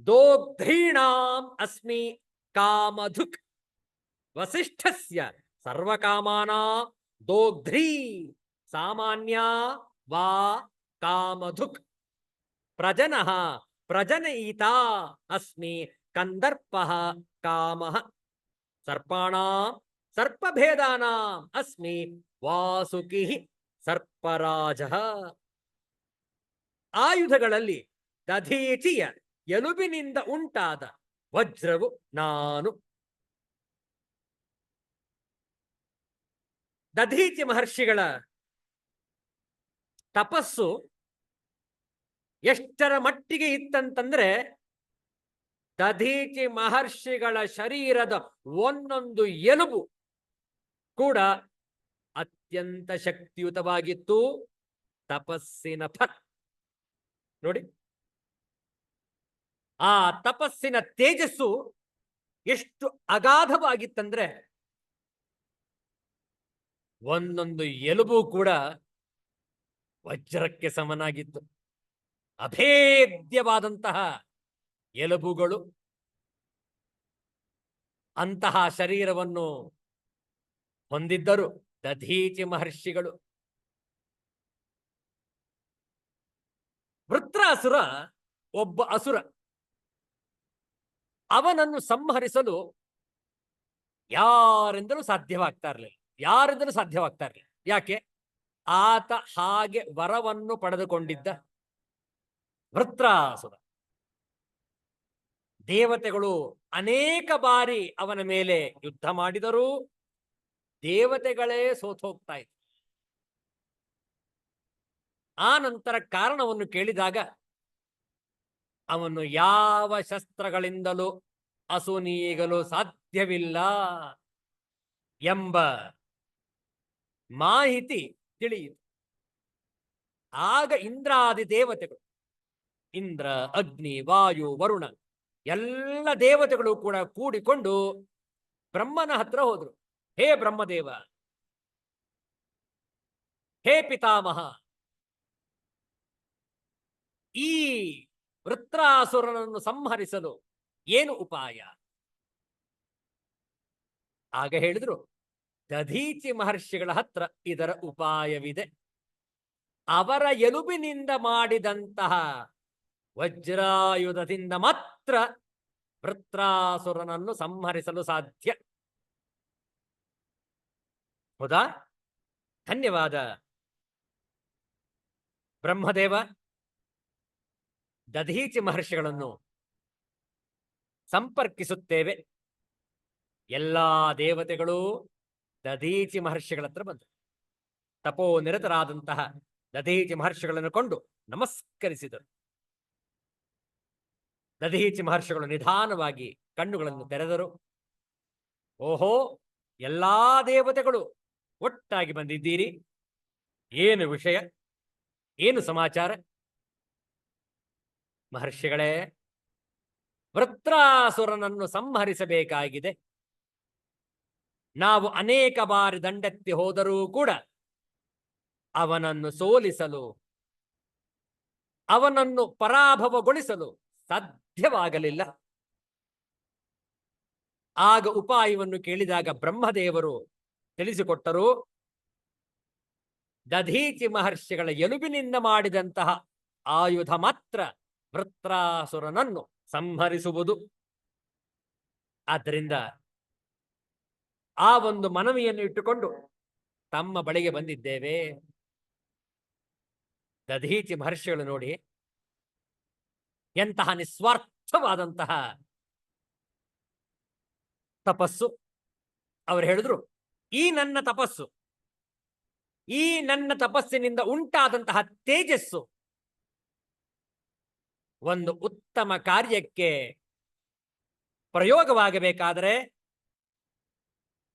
ದೋಗ್ಧೀಣಾಂ ಅಸ್ಮಿ ಕಾಮಧುಕ್ ವಸಿಷ್ಠಸ್ಯ ಸರ್ವಕಾಮಾನಾಂ ದೋಗ್ಧ್ರೀ ಸಾಮಾನ್ಯ ವಾ ಕಾಮಧುಕ್ ಪ್ರಜನಃ ಪ್ರಜನಯಿತಾ ಅಸ್ಮಿ ಕಂದರ್ಪಃ ಕಾಮಃ ಸರ್ಪಾಣಾಂ ಸರ್ಪಭೇದಾನಾಂ ಅಸ್ಮಿ ವಾಸುಕಿಃ ಸರ್ಪರಾಜಃ. ಆಯುಧಗಳಲ್ಲಿ ದಧೀಚಿಯ ಎಲುಬಿನಿಂದ ಉಂಟಾದ ವಜ್ರವು ನಾನು. ದಧೀಚಿ ಮಹರ್ಷಿಗಳ ತಪಸ್ಸು ಎಷ್ಟರ ಮಟ್ಟಿಗೆ ಇತ್ತಂತಂದ್ರೆ, ದಧೀಚಿ ಮಹರ್ಷಿಗಳ ಶರೀರದ ಒಂದೊಂದು ಎಲುಬು ಕೂಡ ಅತ್ಯಂತ ಶಕ್ತಿಯುತವಾಗಿತ್ತು. ತಪಸ್ಸಿನ ಫಲ ನೋಡಿ. ಆ ತಪಸ್ಸಿನ ತೇಜಸ್ಸು ಎಷ್ಟು ಅಗಾಧವಾಗಿತ್ತಂದ್ರೆ, ಒಂದೊಂದು ಎಲುಬು ಕೂಡ ವಜ್ರಕ್ಕೆ ಸಮನಾಗಿತ್ತು. ಅಭೇದ್ಯವಾದಂತಹ ಎಲುಬುಗಳು. ಅಂತಹ ಶರೀರವನ್ನು ಹೊಂದಿದ್ದರು ದಧೀಚಿ ಮಹರ್ಷಿಗಳು. ವೃತ್ರಾಸುರ ಒಬ್ಬ ಅಸುರ. ಅವನನ್ನು ಸಂಹರಿಸಲು ಯಾರಿಂದಲೂ ಸಾಧ್ಯವಾಗ್ತಾ ಇರಲಿಲ್ಲ. ಯಾರಿಂದಲೂ ಸಾಧ್ಯವಾಗ್ತಾ ಇರಲಿಲ್ಲ. ಯಾಕೆ? ಆತ ಹಾಗೆ ವರವನ್ನು ಪಡೆದುಕೊಂಡಿದ್ದ ವೃತ್ರಾಸುರ. ದೇವತೆಗಳು ಅನೇಕ ಬಾರಿ ಅವನ ಮೇಲೆ ಯುದ್ಧ ಮಾಡಿದರೂ ದೇವತೆಗಳೇ ಸೋತು ಹೋಗ್ತಾ ಇದ್ರು. ಆ ನಂತರ ಕಾರಣವನ್ನು ಕೇಳಿದಾಗ ಅವನು ಯಾವ ಶಸ್ತ್ರಗಳಿಂದಲೂ ಅಸುನೀಗಲು ಸಾಧ್ಯವಿಲ್ಲ ಎಂಬ ಮಾಹಿತಿ ತಿಳಿಯಿತು. ಆಗ ಇಂದ್ರಾದಿ ದೇವತೆಗಳು, ಇಂದ್ರ, ಅಗ್ನಿ, ವಾಯು, ವರುಣ ಎಲ್ಲ ದೇವತೆಗಳು ಕೂಡ ಕೂಡಿಕೊಂಡು ಬ್ರಹ್ಮನ ಹತ್ರ ಹೋದ್ರು. ಹೇ ಬ್ರಹ್ಮದೇವ, ಹೇ ಪಿತಾಮಹ, ಈ ವೃತ್ರಾಸುರನನ್ನು ಸಂಹರಿಸಲು ಏನು ಉಪಾಯ? ಆಗ ಹೇಳಿದ್ರು, ದಧೀಚಿ ಮಹರ್ಷಿಗಳ ಹತ್ರ ಇದರ ಉಪಾಯವಿದೆ. ಅವರ ಎಲುಬಿನಿಂದ ಮಾಡಿದಂತಹ ವಜ್ರಾಯುಧದಿಂದ ಮಾತ್ರ ವೃತ್ರಾಸುರನನ್ನು ಸಂಹರಿಸಲು ಸಾಧ್ಯ. ಹೌದಾ? ಧನ್ಯವಾದ ಬ್ರಹ್ಮದೇವ. ದಧೀಚಿ ಮಹರ್ಷಿಗಳನ್ನು ಸಂಪರ್ಕಿಸುತ್ತೇವೆ. ಎಲ್ಲಾ ದೇವತೆಗಳು ದಧೀಚಿ ಮಹರ್ಷಿಗಳ ಹತ್ರ ಬಂದರು. ತಪೋನಿರತರಾದಂತಹ ದಧೀಚಿ ಮಹರ್ಷಿಗಳನ್ನು ಕೊಂಡು ನಮಸ್ಕರಿಸಿದರು. ದಧೀಚಿ ಮಹರ್ಷಿಗಳು ನಿಧಾನವಾಗಿ ಕಣ್ಣುಗಳನ್ನು ತೆರೆದರು. ಓಹೋ, ಎಲ್ಲಾ ದೇವತೆಗಳು ಒಟ್ಟಾಗಿ ಬಂದಿದ್ದೀರಿ. ಏನು ವಿಷಯ? ಏನು ಸಮಾಚಾರ? ಮಹರ್ಷಿಗಳೇ, ವೃತ್ರಾಸುರನನ್ನು ಸಂಹರಿಸಬೇಕಾಗಿದೆ. ನಾವು ಅನೇಕ ಬಾರಿ ದಂಡೆತ್ತಿ ಹೋದರೂ ಕೂಡ ಅವನನ್ನು ಸೋಲಿಸಲು, ಅವನನ್ನು ಪರಾಭವಗೊಳಿಸಲು ಸಾಧ್ಯವಾಗಲಿಲ್ಲ. ಆಗ ಉಪಾಯವನ್ನು ಕೇಳಿದಾಗ ಬ್ರಹ್ಮದೇವರು ತಿಳಿಸಿಕೊಟ್ಟರು. ದಧೀಚಿ ಮಹರ್ಷಿಗಳ ಎಲುಬಿನಿಂದ ಮಾಡಿದಂತಹ ಆಯುಧ ಮಾತ್ರ ವೃತ್ರಾಸುರನನ್ನು ಸಂಹರಿಸುವುದು. ಆದ್ದರಿಂದ ಆ ಒಂದು ಮನವಿಯನ್ನು ಇಟ್ಟುಕೊಂಡು ತಮ್ಮ ಬಳಿಗೆ ಬಂದಿದ್ದೇವೆ. ದಧೀಚಿ ಮಹರ್ಷಿಗಳು ನೋಡಿ, ಎಂತಹ ನಿಸ್ವಾರ್ಥವಾದಂತಹ ತಪಸ್ಸು. ಅವರು ಹೇಳಿದ್ರು, ಈ ನನ್ನ ತಪಸ್ಸು, ಈ ನನ್ನ ತಪಸ್ಸಿನಿಂದ ಉಂಟಾದಂತಹ ತೇಜಸ್ಸು ಒಂದು ಉತ್ತಮ ಕಾರ್ಯಕ್ಕೆ ಪ್ರಯೋಗವಾಗಬೇಕಾದರೆ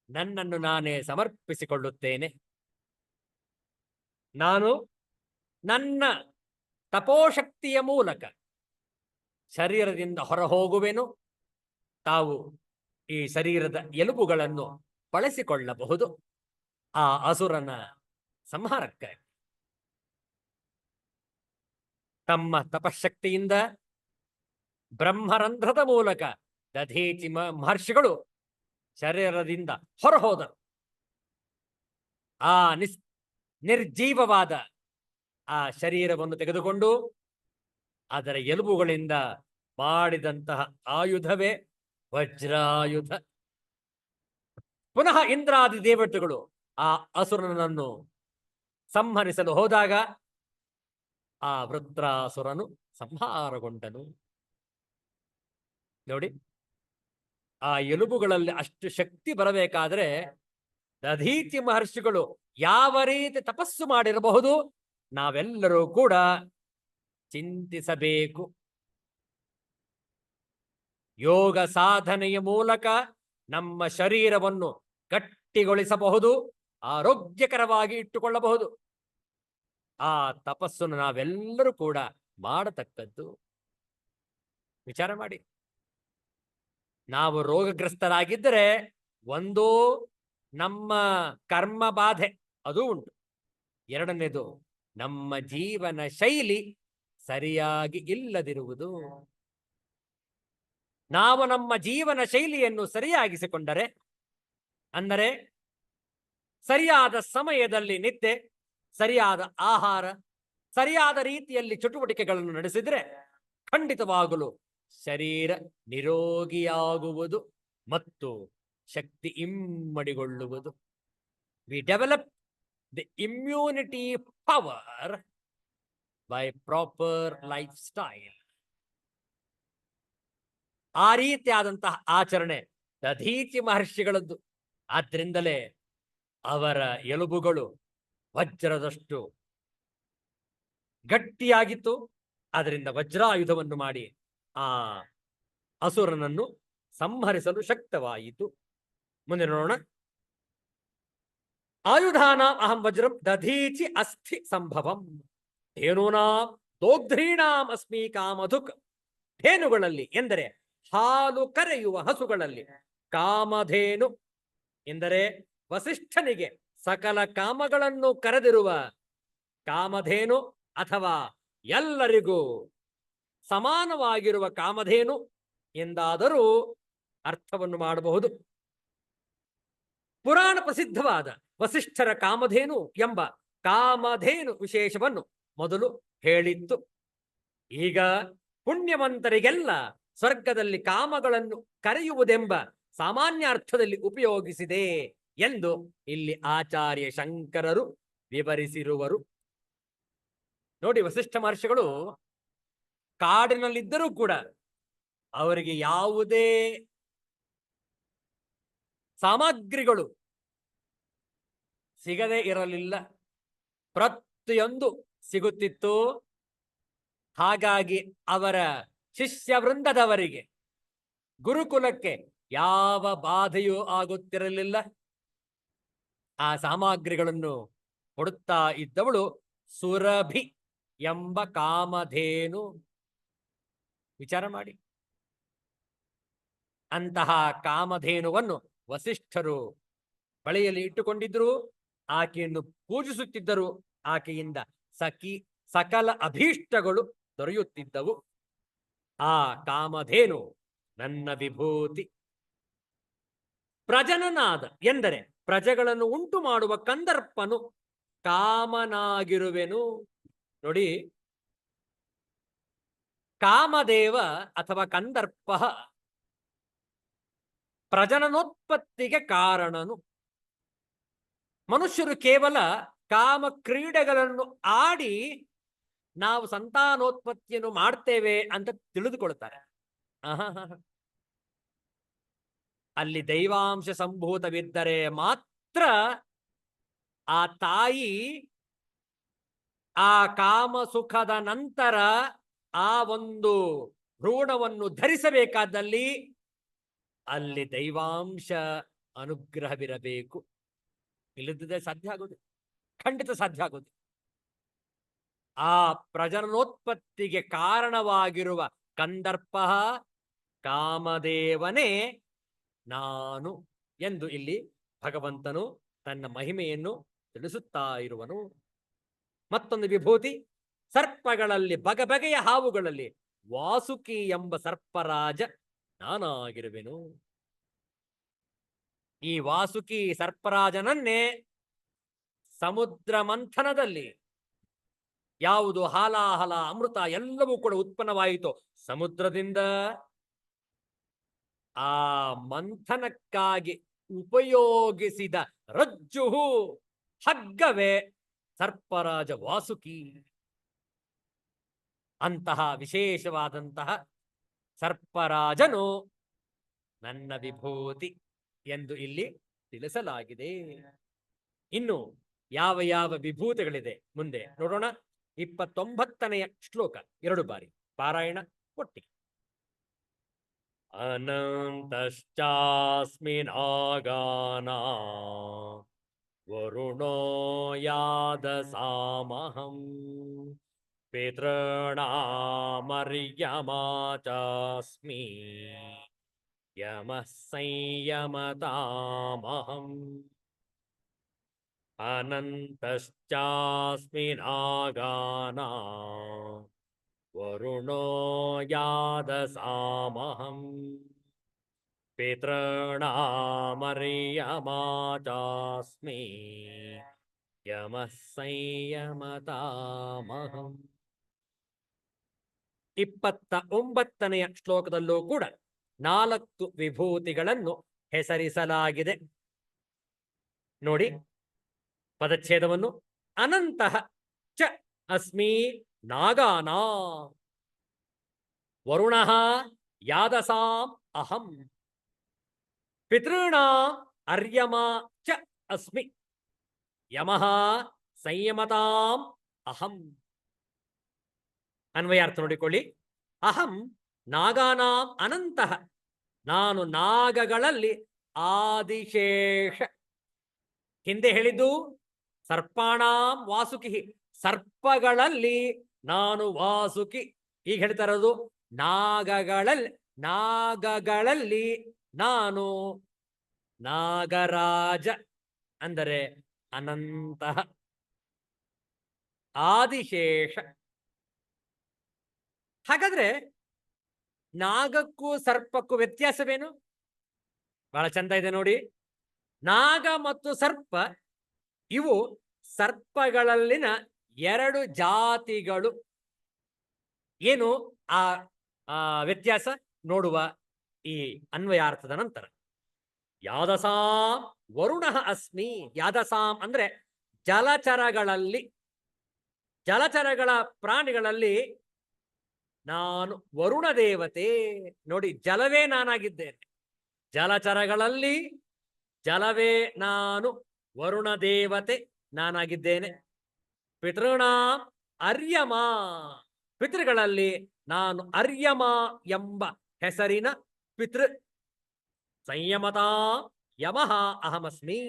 ನನ್ನನ್ನು ನಾನೇ ಸಮರ್ಪಿಸಿಕೊಳ್ಳುತ್ತೇನೆ. ನಾನು ನನ್ನ ತಪೋಶಕ್ತಿಯ ಮೂಲಕ ಶರೀರದಿಂದ ಹೊರಹೋಗುವೆನು. ತಾವು ಈ ಶರೀರದ ಎಲುಬುಗಳನ್ನು ಬಳಸಿಕೊಳ್ಳಬಹುದು ಆ ಅಸುರನ ಸಂಹಾರಕ್ಕೆ. ತಮ್ಮ ತಪಶಕ್ತಿಯಿಂದ ಬ್ರಹ್ಮರಂಧ್ರದ ಮೂಲಕ ದಧೀಚಿ ಮಹರ್ಷಿಗಳು ಶರೀರದಿಂದ ಹೊರಹೋದರು. ಆ ನಿರ್ಜೀವವಾದ ಆ ಶರೀರವನ್ನು ತೆಗೆದುಕೊಂಡು ಅದರ ಎಲುಬುಗಳಿಂದ ಮಾಡಿದಂತಹ ಆಯುಧವೇ ವಜ್ರಾಯುಧ. ಪುನಃ ಇಂದ್ರಾದಿ ದೇವತೆಗಳು ಆ ಅಸುರನನ್ನು ಸಂಹರಿಸಲು ಹೋದಾಗ ಆ ವೃತ್ರಾಸುರನು ಸಂಹಾರಗೊಂಡನು. ನೋಡಿ, ಆ ಎಲುಬುಗಳಲ್ಲಿ ಅಷ್ಟು ಶಕ್ತಿ ಬರಬೇಕಾದ್ರೆ ದಧೀಚಿ ಮಹರ್ಷಿಗಳು ಯಾವ ರೀತಿ ತಪಸ್ಸು ಮಾಡಿರಬಹುದು ನಾವೆಲ್ಲರೂ ಕೂಡ ಚಿಂತಿಸಬೇಕು. ಯೋಗ ಸಾಧನೆಯ ಮೂಲಕ ನಮ್ಮ ಶರೀರವನ್ನು ಗಟ್ಟಿಗೊಳಿಸಬಹುದು, ಆರೋಗ್ಯಕರವಾಗಿ ಇಟ್ಟುಕೊಳ್ಳಬಹುದು. ಆ ತಪಸ್ಸನ್ನು ನಾವೆಲ್ಲರೂ ಕೂಡ ಮಾಡತಕ್ಕದ್ದು. ವಿಚಾರ ಮಾಡಿ, ನಾವು ರೋಗಗ್ರಸ್ತರಾಗಿದ್ದರೆ ಒಂದು ನಮ್ಮ ಕರ್ಮ ಬಾಧೆ ಅದು ಉಂಟು. ಎರಡನೇದು ನಮ್ಮ ಜೀವನ ಶೈಲಿ ಸರಿಯಾಗಿ ಇಲ್ಲದಿರುವುದು. ನಾವು ನಮ್ಮ ಜೀವನ ಶೈಲಿಯನ್ನು ಸರಿಯಾಗಿಸಿಕೊಂಡರೆ, ಅಂದರೆ ಸರಿಯಾದ ಸಮಯದಲ್ಲಿ ನಿದ್ದೆ, ಸರಿಯಾದ ಆಹಾರ, ಸರಿಯಾದ ರೀತಿಯಲ್ಲಿ ಚಟುವಟಿಕೆಗಳನ್ನು ನಡೆಸಿದರೆ ಖಂಡಿತವಾಗಲು ಶರೀರ ನಿರೋಗಿಯಾಗುವುದು ಮತ್ತು ಶಕ್ತಿ ಇಮ್ಮಡಿಗೊಳ್ಳುವುದು. We develop the immunity power by proper lifestyle. ಆ ರೀತಿಯಾದಂತಹ ಆಚರಣೆ ದಧೀಚಿ ಮಹರ್ಷಿಗಳದ್ದು. ಆದ್ರಿಂದಲೇ ಅವರ ಎಲುಬುಗಳು ವಜ್ರದಷ್ಟು ಗಟ್ಟಿಯಾಗಿತ್ತು. ಅದರಿಂದ ವಜ್ರಾಯುಧವನ್ನು ಮಾಡಿ ಆ ಅಸುರನನ್ನು ಸಂಹರಿಸಲು ಶಕ್ತವಾಯಿತು. ಮುಂದೆ ನೋಡೋಣ. ಆಯುಧಾನಾಂ ಅಹಂ ವಜ್ರಂ ದಧೀಚಿ ಅಸ್ಥಿ ಸಂಭವಂ ಧೇನೂನಾಂ ದೋಗ್ಧ್ರೀಣಾಂ ಅಸ್ಮಿ ಕಾಮಧುಕ್. ಧೇನುಗಳಲ್ಲಿ ಎಂದರೆ ಹಾಲು ಕರೆಯುವ ಹಸುಗಳಲ್ಲಿ, ಕಾಮಧೇನು ಎಂದರೆ ವಸಿಷ್ಠನಿಗೆ ಸಕಲ ಕಾಮಗಳನ್ನು ಕರೆದಿರುವ ಕಾಮಧೇನು ಅಥವಾ ಎಲ್ಲರಿಗೂ ಸಮಾನವಾಗಿರುವ ಕಾಮಧೇನು ಎಂದಾದರೂ ಅರ್ಥವನ್ನು ಮಾಡಬಹುದು. ಪುರಾಣ ಪ್ರಸಿದ್ಧವಾದ ವಸಿಷ್ಠರ ಕಾಮಧೇನು ಎಂಬ ಕಾಮಧೇನು ವಿಶೇಷವನ್ನು ಮೊದಲು ಹೇಳಿತ್ತು. ಈಗ ಪುಣ್ಯವಂತರಿಗೆಲ್ಲ ಸ್ವರ್ಗದಲ್ಲಿ ಕಾಮಗಳನ್ನು ಕರೆಯುವುದೆಂಬ ಸಾಮಾನ್ಯ ಅರ್ಥದಲ್ಲಿ ಉಪಯೋಗಿಸಿದೆ ಎಂದು ಇಲ್ಲಿ ಆಚಾರ್ಯ ಶಂಕರರು ವಿವರಿಸಿರುವರು. ನೋಡಿ, ವಸಿಷ್ಠ ಮಹರ್ಷಿಗಳು ಕಾಡಿನಲ್ಲಿದ್ದರೂ ಕೂಡ ಅವರಿಗೆ ಯಾವುದೇ ಸಾಮಗ್ರಿಗಳು ಸಿಗದೇ ಇರಲಿಲ್ಲ. ಪ್ರತಿಯೊಂದು ಸಿಗುತ್ತಿತ್ತು. ಹಾಗಾಗಿ ಅವರ ಶಿಷ್ಯ ವೃಂದದವರಿಗೆ, ಗುರುಕುಲಕ್ಕೆ ಯಾವ ಬಾಧೆಯೂ ಆಗುತ್ತಿರಲಿಲ್ಲ. ಆ ಸಾಮಗ್ರಿಗಳನ್ನು ಕೊಡುತ್ತಾ ಇದ್ದವಳು ಸುರಭಿ ಎಂಬ ಕಾಮಧೇನು. ವಿಚಾರ ಮಾಡಿ, ಅಂತಹ ಕಾಮಧೇನುವನ್ನು ವಸಿಷ್ಠರು ಬಳಿಯಲ್ಲಿ ಇಟ್ಟುಕೊಂಡಿದ್ದರು. ಆಕೆಯನ್ನು ಪೂಜಿಸುತ್ತಿದ್ದರು. ಆಕೆಯಿಂದ ಸಕಲ ಅಭೀಷ್ಟಗಳು ದೊರೆಯುತ್ತಿದ್ದವು. ಆ ಕಾಮಧೇನು ನನ್ನ ವಿಭೂತಿ. ಪ್ರಜನನಾದ ಎಂದರೆ ಪ್ರಜೆಗಳನ್ನು ಉಂಟು ಮಾಡುವ ಕಂದರ್ಪನು ಕಾಮನಾಗಿರುವೆನು. ನೋಡಿ, ಕಾಮದೇವ ಅಥವಾ ಕಂದರ್ಪ ಪ್ರಜನನೋತ್ಪತ್ತಿಗೆ ಕಾರಣನು. ಮನುಷ್ಯರು ಕೇವಲ ಕಾಮ ಕ್ರೀಡೆಗಳನ್ನು ಆಡಿ ನಾವು ಸಂತಾನೋತ್ಪತ್ತಿಯನ್ನು ಮಾಡ್ತೇವೆ ಅಂತ ತಿಳಿದುಕೊಳ್ತಾರೆ. ಅಲ್ಲಿ ದೈವಾಂಶ ಸಂಭೂತವಿದ್ದರೆ ಮಾತ್ರ ಆ ತಾಯಿ ಆ ಕಾಮ ಸುಖದ ನಂತರ ಆ ಒಂದು ಭ್ರೂಣವನ್ನು ಧರಿಸಬೇಕಾದಲ್ಲಿ ಅಲ್ಲಿ ದೈವಾಂಶ ಅನುಗ್ರಹವಿರಬೇಕು. ಇಲ್ಲದಿದ್ದರೆ ಸಾಧ್ಯ ಆಗೋದು, ಖಂಡಿತ ಸಾಧ್ಯ ಆಗೋದು. ಆ ಪ್ರಜನನೋತ್ಪತ್ತಿಗೆ ಕಾರಣವಾಗಿರುವ ಕಂದರ್ಪ ಕಾಮದೇವನೇ ನಾನು ಎಂದು ಇಲ್ಲಿ ಭಗವಂತನು ತನ್ನ ಮಹಿಮೆಯನ್ನು ತಿಳಿಸುತ್ತಾ ಇರುವನು. ಮತ್ತೊಂದು ವಿಭೂತಿ, ಸರ್ಪಗಳಲ್ಲಿ ಬಗೆಬಗೆಯ ಹಾವುಗಳಲ್ಲಿ ವಾಸುಕಿ ಎಂಬ ಸರ್ಪರಾಜ ನಾನಾಗಿರುವೆನು. ಈ ವಾಸುಕಿ ಸರ್ಪರಾಜನನ್ನೇ ಸಮುದ್ರ ಮಂಥನದಲ್ಲಿ ಯಾವುದು ಹಾಲಾಹಲ ಅಮೃತ ಎಲ್ಲವೂ ಕೂಡ ಉತ್ಪನ್ನವಾಯಿತು ಸಮುದ್ರದಿಂದ, ಆ ಮಂಥನಕ್ಕಾಗಿ ಉಪಯೋಗಿಸಿದ ರಜ್ಜು ಹಗ್ಗವೇ ಸರ್ಪರಾಜ ವಾಸುಕಿ. ಅಂತಹ ವಿಶೇಷವಾದಂತಹ ಸರ್ಪರಾಜನು ನನ್ನ ವಿಭೂತಿ ಎಂದು ಇಲ್ಲಿ ತಿಳಿಸಲಾಗಿದೆ. ಇನ್ನು ಯಾವ ಯಾವ ವಿಭೂತಿಗಳಿದೆ ಮುಂದೆ ನೋಡೋಣ. 29ನೆಯ ಶ್ಲೋಕ 2 ಬಾರಿ ಪಾರಾಯಣ ಕೊಟ್ಟಿ. ಅನಂತಶ್ಚಾಸ್ಮಿ ನಾಗಾನಾ ವರುಣೋ ಯಾದಸಾಮಹಂ ಪಿತೃಣಾಮರ್ಯಮಾ ಚಾಸ್ಮಿ ಯಮಃ ಸಂಯಮತಾಮಹಂ. ಅನಂತಶ್ಚಾಸ್ಮಿ ನಾಗಾನಾ ವರುಣೋ ಯಾದಸಾಮಹಂ ಪಿತೃಣಾಮರ್ಯಮಾ ಚಾಸ್ಮಿ ಯಮಃ ಸಂಯಮತಾಮಹಂ. 29ನೆಯ ಶ್ಲೋಕದಲ್ಲೂ ಕೂಡ 4 ವಿಭೂತಿಗಳನ್ನು ಹೆಸರಿಸಲಾಗಿದೆ. ನೋಡಿ ಪದಚ್ಛೇದವನ್ನು. ಅನಂತಃ ಚ ಅಸ್ಮಿ ನಾಗಾನಾ ವರುಣಃ ಯಾದಸಾಂ ಅಹಂ ಪಿತॄಣಾಂ ಅರ್ಯಮಾ ಚ ಅಸ್ಮಿ ಯಮಃ ಸಂಯಮತಾಂ ಅಹಂ. ಅನ್ವಯಾರ್ಥ ನೋಡಿಕೊಳ್ಳಿ. ಅಹಂ ನಾಗಾನಾಂ ಅನಂತಃ, ನಾನು ನಾಗಗಳಲ್ಲಿ ಆದಿಶೇಷ. ಹಿಂದೆ ಹೇಳಿದ್ದು ಸರ್ಪಾಣಾಂ ವಾಸುಕಿ, ಸರ್ಪಗಳಲ್ಲಿ ನಾನು ವಾಸುಕಿ. ಈಗ ಹೇಳ್ತಾ ಇರೋದು ನಾಗಗಳಲ್ಲಿ ನಾನು ನಾಗರಾಜ, ಅಂದರೆ ಅನಂತಃ ಆದಿಶೇಷ. ಹಾಗಾದ್ರೆ ನಾಗಕ್ಕೂ ಸರ್ಪಕ್ಕೂ ವ್ಯತ್ಯಾಸವೇನು? ಬಹಳ ಚಂದ ಇದೆ ನೋಡಿ. ನಾಗ ಮತ್ತು ಸರ್ಪ ಇವು ಸರ್ಪಗಳಲ್ಲಿನ 2 ಜಾತಿಗಳು. ಏನು ಆ ವ್ಯತ್ಯಾಸ ನೋಡುವ ಈ ಅನ್ವಯಾರ್ಥದ ನಂತರ. ಯಾದಸಾಂ ವರುಣಃ ಅಸ್ಮಿ. ಯಾದಸಾಂ ಅಂದ್ರೆ ಜಲಚರಗಳಲ್ಲಿ, ಜಲಚರಗಳ ಪ್ರಾಣಿಗಳಲ್ಲಿ ನಾನು ವರುಣ ದೇವತೆ. ನೋಡಿ, ಜಲವೇ ನಾನಾಗಿದ್ದೇನೆ. ಜಲಚರಗಳಲ್ಲಿ ಜಲವೇ ನಾನು, ವರುಣ ದೇವತೆ ನಾನಾಗಿದ್ದೇನೆ. ಪಿತೃಣಾಂ ಅರ್ಯಮಾ, ಪಿತೃಗಳಲ್ಲಿ ನಾನು ಅರ್ಯಮಾ ಎಂಬ ಹೆಸರಿನ ಪಿತೃ. ಸಂಯಮತಾ ಯಮಃ ಅಹಮಸ್ಮಿ,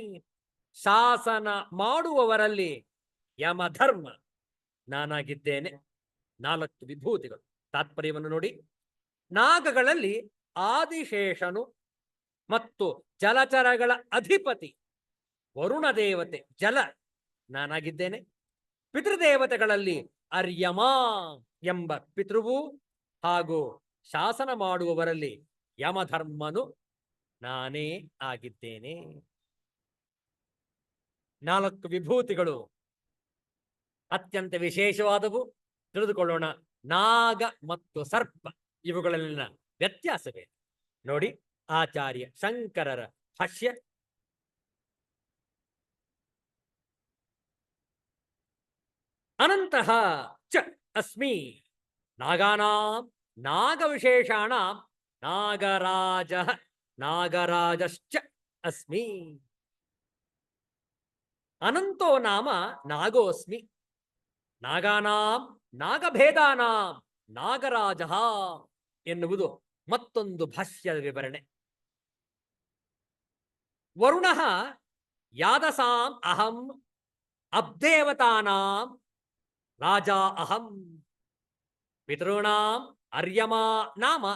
ಶಾಸನ ಮಾಡುವವರಲ್ಲಿ ಯಮಧರ್ಮ ನಾನಾಗಿದ್ದೇನೆ. 4 ವಿಭೂತಿಗಳು. ತಾತ್ಪರ್ಯವನ್ನು ನೋಡಿ. ನಾಗಗಳಲ್ಲಿ ಆದಿಶೇಷನು ಮತ್ತು ಜಲಚರಗಳ ಅಧಿಪತಿ ವರುಣ ದೇವತೆ ಜಲ ನಾನಾಗಿದ್ದೇನೆ. ಪಿತೃದೇವತೆಗಳಲ್ಲಿ ಅರ್ಯಮಾ ಎಂಬ ಪಿತೃವು ಹಾಗೂ ಶಾಸನ ಮಾಡುವವರಲ್ಲಿ ಯಮಧರ್ಮನು ನಾನೇ ಆಗಿದ್ದೇನೆ. 4 ವಿಭೂತಿಗಳು ಅತ್ಯಂತ ವಿಶೇಷವಾದವು. ತಿಳಿದುಕೊಳ್ಳೋಣ. ನಾಗ ಮತ್ತು ಸರ್ಪ ಇವುಗಳಲ್ಲಿನ ವ್ಯತ್ಯಾಸವೇ ನೋಡಿ. ಆಚಾರ್ಯ ಶಂಕರರ ಭಾಷ್ಯ. ಅನಂತಃ ಚ ಅಸ್ಮಿ ನಾಗಾನಾಂ ನಾಗವಿಶೇಷಾಣಾಂ ನಾಗರಾಜಃ ನಾಗರಾಜಶ್ಚ ಅಸ್ಮಿ. ಅನಂತೋ ನಾಮ ನಾಗೋಸ್ಮಿ. ನಾಗಾನಾಂ ನಾಗಭೇದಾನಾಂ ನಾಗರಾಜಃ ಎನ್ನುವುದು ಮತ್ತೊಂದು ಭಾಷ್ಯದ ವಿವರಣೆ. ವರುಣಃ ಯಾದಸಾಂ ಅಹಂ ಅಬ್ದೇವತಾನಾಂ ರಾಜ ಅಹಂ ಪಿತॄಣಾಂ ಅರ್ಯಮಾ ನಾಮ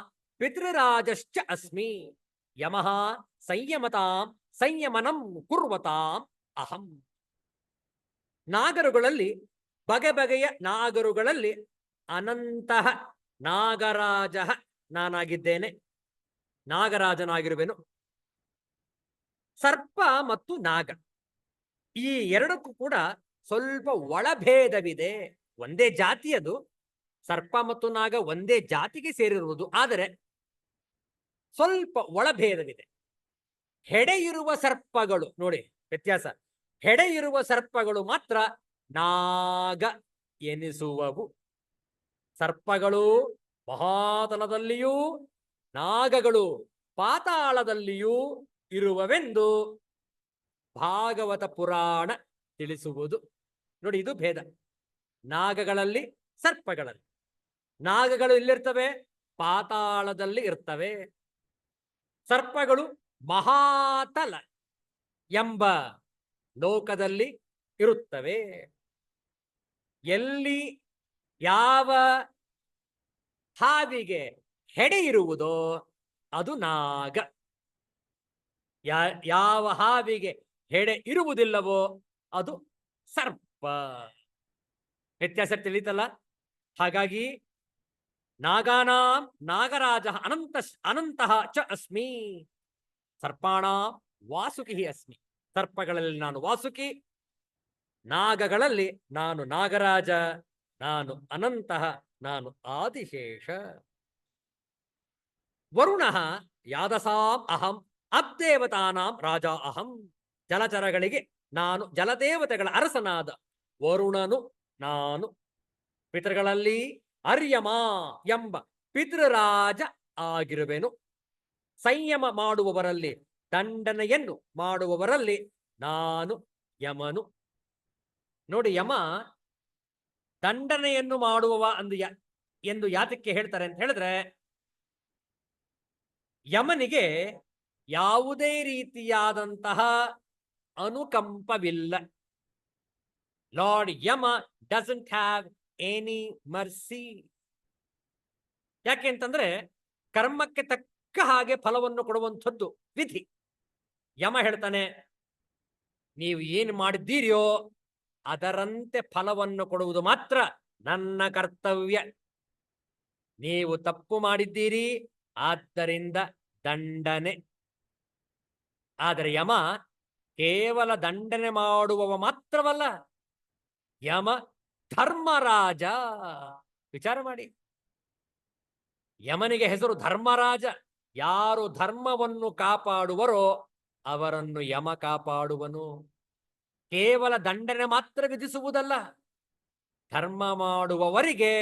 ಪಿತೃರಾಜಶ್ಚ ಅಸ್ಮಿ ಯಮಃ ಸಂಯಮತಾಂ ಸಂಯಮನಂ ಕುರ್ವತಾಂ ಅಹಂ. ನಾಗರುಗಳಲ್ಲಿ ಬಗೆ ಬಗೆಯ ನಾಗರುಗಳಲ್ಲಿ ಅನಂತಃ ನಾಗರಾಜ ನಾನಾಗಿದ್ದೇನೆ, ನಾಗರಾಜನಾಗಿರುವೆನು. ಸರ್ಪ ಮತ್ತು ನಾಗ ಈ ಎರಡಕ್ಕೂ ಕೂಡ ಸ್ವಲ್ಪ ಒಳಭೇದವಿದೆ. ಒಂದೇ ಜಾತಿಯದು, ಸರ್ಪ ಮತ್ತು ನಾಗ ಒಂದೇ ಜಾತಿಗೆ ಸೇರಿರುವುದು, ಆದರೆ ಸ್ವಲ್ಪ ಒಳಭೇದವಿದೆ. ಹೆಡೆ ಇರುವ ಸರ್ಪಗಳು ನೋಡಿ ವ್ಯತ್ಯಾಸ. ಹೆಡೆ ಇರುವ ಸರ್ಪಗಳು ಮಾತ್ರ ನಾಗ ಎನಿಸುವವು. ಸರ್ಪಗಳು ಮಹಾತಲದಲ್ಲಿಯೂ ನಾಗಗಳು ಪಾತಾಳದಲ್ಲಿಯೂ ಇರುವವೆಂದು ಭಾಗವತ ಪುರಾಣ ತಿಳಿಸುವುದು. ನೋಡಿ, ಇದು ಭೇದ. ನಾಗಗಳಲ್ಲಿ ಸರ್ಪಗಳಲ್ಲಿ. ನಾಗಗಳು ಎಲ್ಲಿರ್ತವೆ? ಪಾತಾಳದಲ್ಲಿ ಇರ್ತವೆ. ಸರ್ಪಗಳು ಮಹಾತಲ ಎಂಬ ಲೋಕದಲ್ಲಿ ಇರುತ್ತವೆ. ಎಲ್ಲಿ ಯಾವ ಹಾವಿಗೆ ಹೆಡೆ ಇರುವುದೋ ಅದು ನಾಗ, ಯಾವ ಹಾವಿಗೆ ಹೆಡೆ ಇರುವುದಿಲ್ಲವೋ ಅದು ಸರ್ಪ. ವ್ಯತ್ಯಾಸ ತಿಳಿತಲ್ಲ? ಹಾಗಾಗಿ ನಾಗಾನಾಂ ನಾಗರಾಜ ಅನಂತಃ ಚ ಅಸ್ಮಿ ಸರ್ಪಾಣಾಂ ವಾಸುಕಿ ಅಸ್ಮಿ. ಸರ್ಪಗಳಲ್ಲಿ ನಾನು ವಾಸುಕಿ, ನಾಗಗಳಲ್ಲಿ ನಾನು ನಾಗರಾಜ, ನಾನು ಅನಂತಃ ನಾನು ಆದಿಶೇಷ. ವರುಣಃ ಯಾದಸಾಂ ಅಹಂ ಅಬ್ದೇವತಾನಾಂ ರಾಜ ಅಹಂ. ಜಲಚರಗಳಿಗೆ ನಾನು ಜಲದೇವತೆಗಳ ಅರಸನಾದ ವರುಣನು ನಾನು. ಪಿತೃಗಳಲ್ಲಿ ಅರ್ಯಮ ಎಂಬ ಪಿತೃರಾಜ ಆಗಿರುವೆನು. ಸಂಯಮ ಮಾಡುವವರಲ್ಲಿ ದಂಡನೆಯನ್ನು ಮಾಡುವವರಲ್ಲಿ ನಾನು ಯಮನು. ನೋಡಿ, ಯಮ ದಂಡನೆಯನ್ನು ಮಾಡುವವ ಎಂದು ಯಾತಕ್ಕೆ ಹೇಳ್ತಾರೆ ಅಂತ ಹೇಳಿದ್ರೆ, ಯಮನಿಗೆ ಯಾವುದೇ ರೀತಿಯಾದಂತಹ ಅನುಕಂಪವಿಲ್ಲ. Lord Yama doesn't have any mercy. ಯಾಕೆ ಅಂತಂದ್ರೆ ಕರ್ಮಕ್ಕೆ ತಕ್ಕ ಹಾಗೆ ಫಲವನ್ನು ಕೊಡುವಂಥದ್ದು ವಿಧಿ. ಯಮ ಹೇಳ್ತಾನೆ, ನೀವು ಏನು ಮಾಡಿದ್ದೀರಿಯೋ ಅದರಂತೆ ಫಲವನ್ನು ಕೊಡುವುದು ಮಾತ್ರ ನನ್ನ ಕರ್ತವ್ಯ. ನೀವು ತಪ್ಪು ಮಾಡಿದ್ದೀರಿ, ಆದ್ದರಿಂದ ದಂಡನೆ. ಆದರೆ ಯಮ ಕೇವಲ ದಂಡನೆ ಮಾಡುವವ ಮಾತ್ರವಲ್ಲ, ಯಮ ಧರ್ಮರಾಜ. ವಿಚಾರ ಮಾಡಿ, ಯಮನಿಗೆ ಹೆಸರು ಧರ್ಮರಾಜ. ಯಾರು ಧರ್ಮವನ್ನು ಕಾಪಾಡುವರೋ ಅವರನ್ನು ಯಮ ಕಾಪಾಡುವನು. ಕೇವಲ ದಂಡನೆ ಮಾತ್ರ ವಿಧಿಸುವುದಲ್ಲ, ಧರ್ಮ ಮಾಡುವವರಿಗೆ